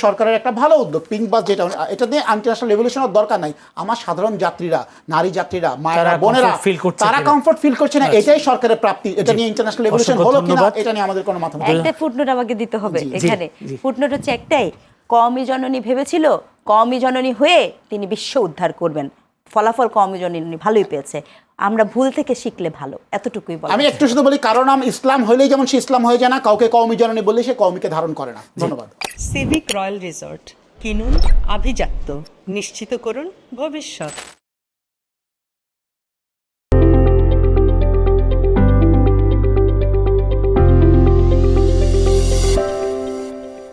সরকারের একটা ভালো উদ্যোগ পিঙ্ক বাস, যেটা এটা দিয়ে ইন্টারন্যাশনাল রেভলিউশনের দরকার নাই। আমার সাধারণ যাত্রীরা, নারী যাত্রীরা, মায়েরা, বোনেরা, তারা কমফোর্ট ফিল করছে না, এটাই সরকারের প্রাপ্তি। এটা নিয়ে ইন্টারন্যাশনাল রেভলিউশন হলো কিনা এটা নিয়ে আমাদের কোনো মাথা। একটা ফুটনোট আমাকে দিতে হবে এখানে। ফুটনোট হচ্ছে একটাই, কওমি জননী ভেবেছিল কওমি জননী হয়ে তিনি বিশ্ব উদ্ধার করবেন, ফলাফল কওমি জননী ভালোই পেয়েছে। আমরা ভুল থেকে শিখলে ভালো, এতটুকুই বল। আমি একটু শুধু বলি, কারণ নাম ইসলাম হইলেই যেমন সে ইসলাম হয়ে যায় না, কাউকে কওমি জননী বললে সে কওমিকে ধারণ করে না। ধন্যবাদ। সিভিক রয়্যাল রিসর্ট, কিনুন আভিজাত্য, নিশ্চিত করুন ভবিষ্যৎ।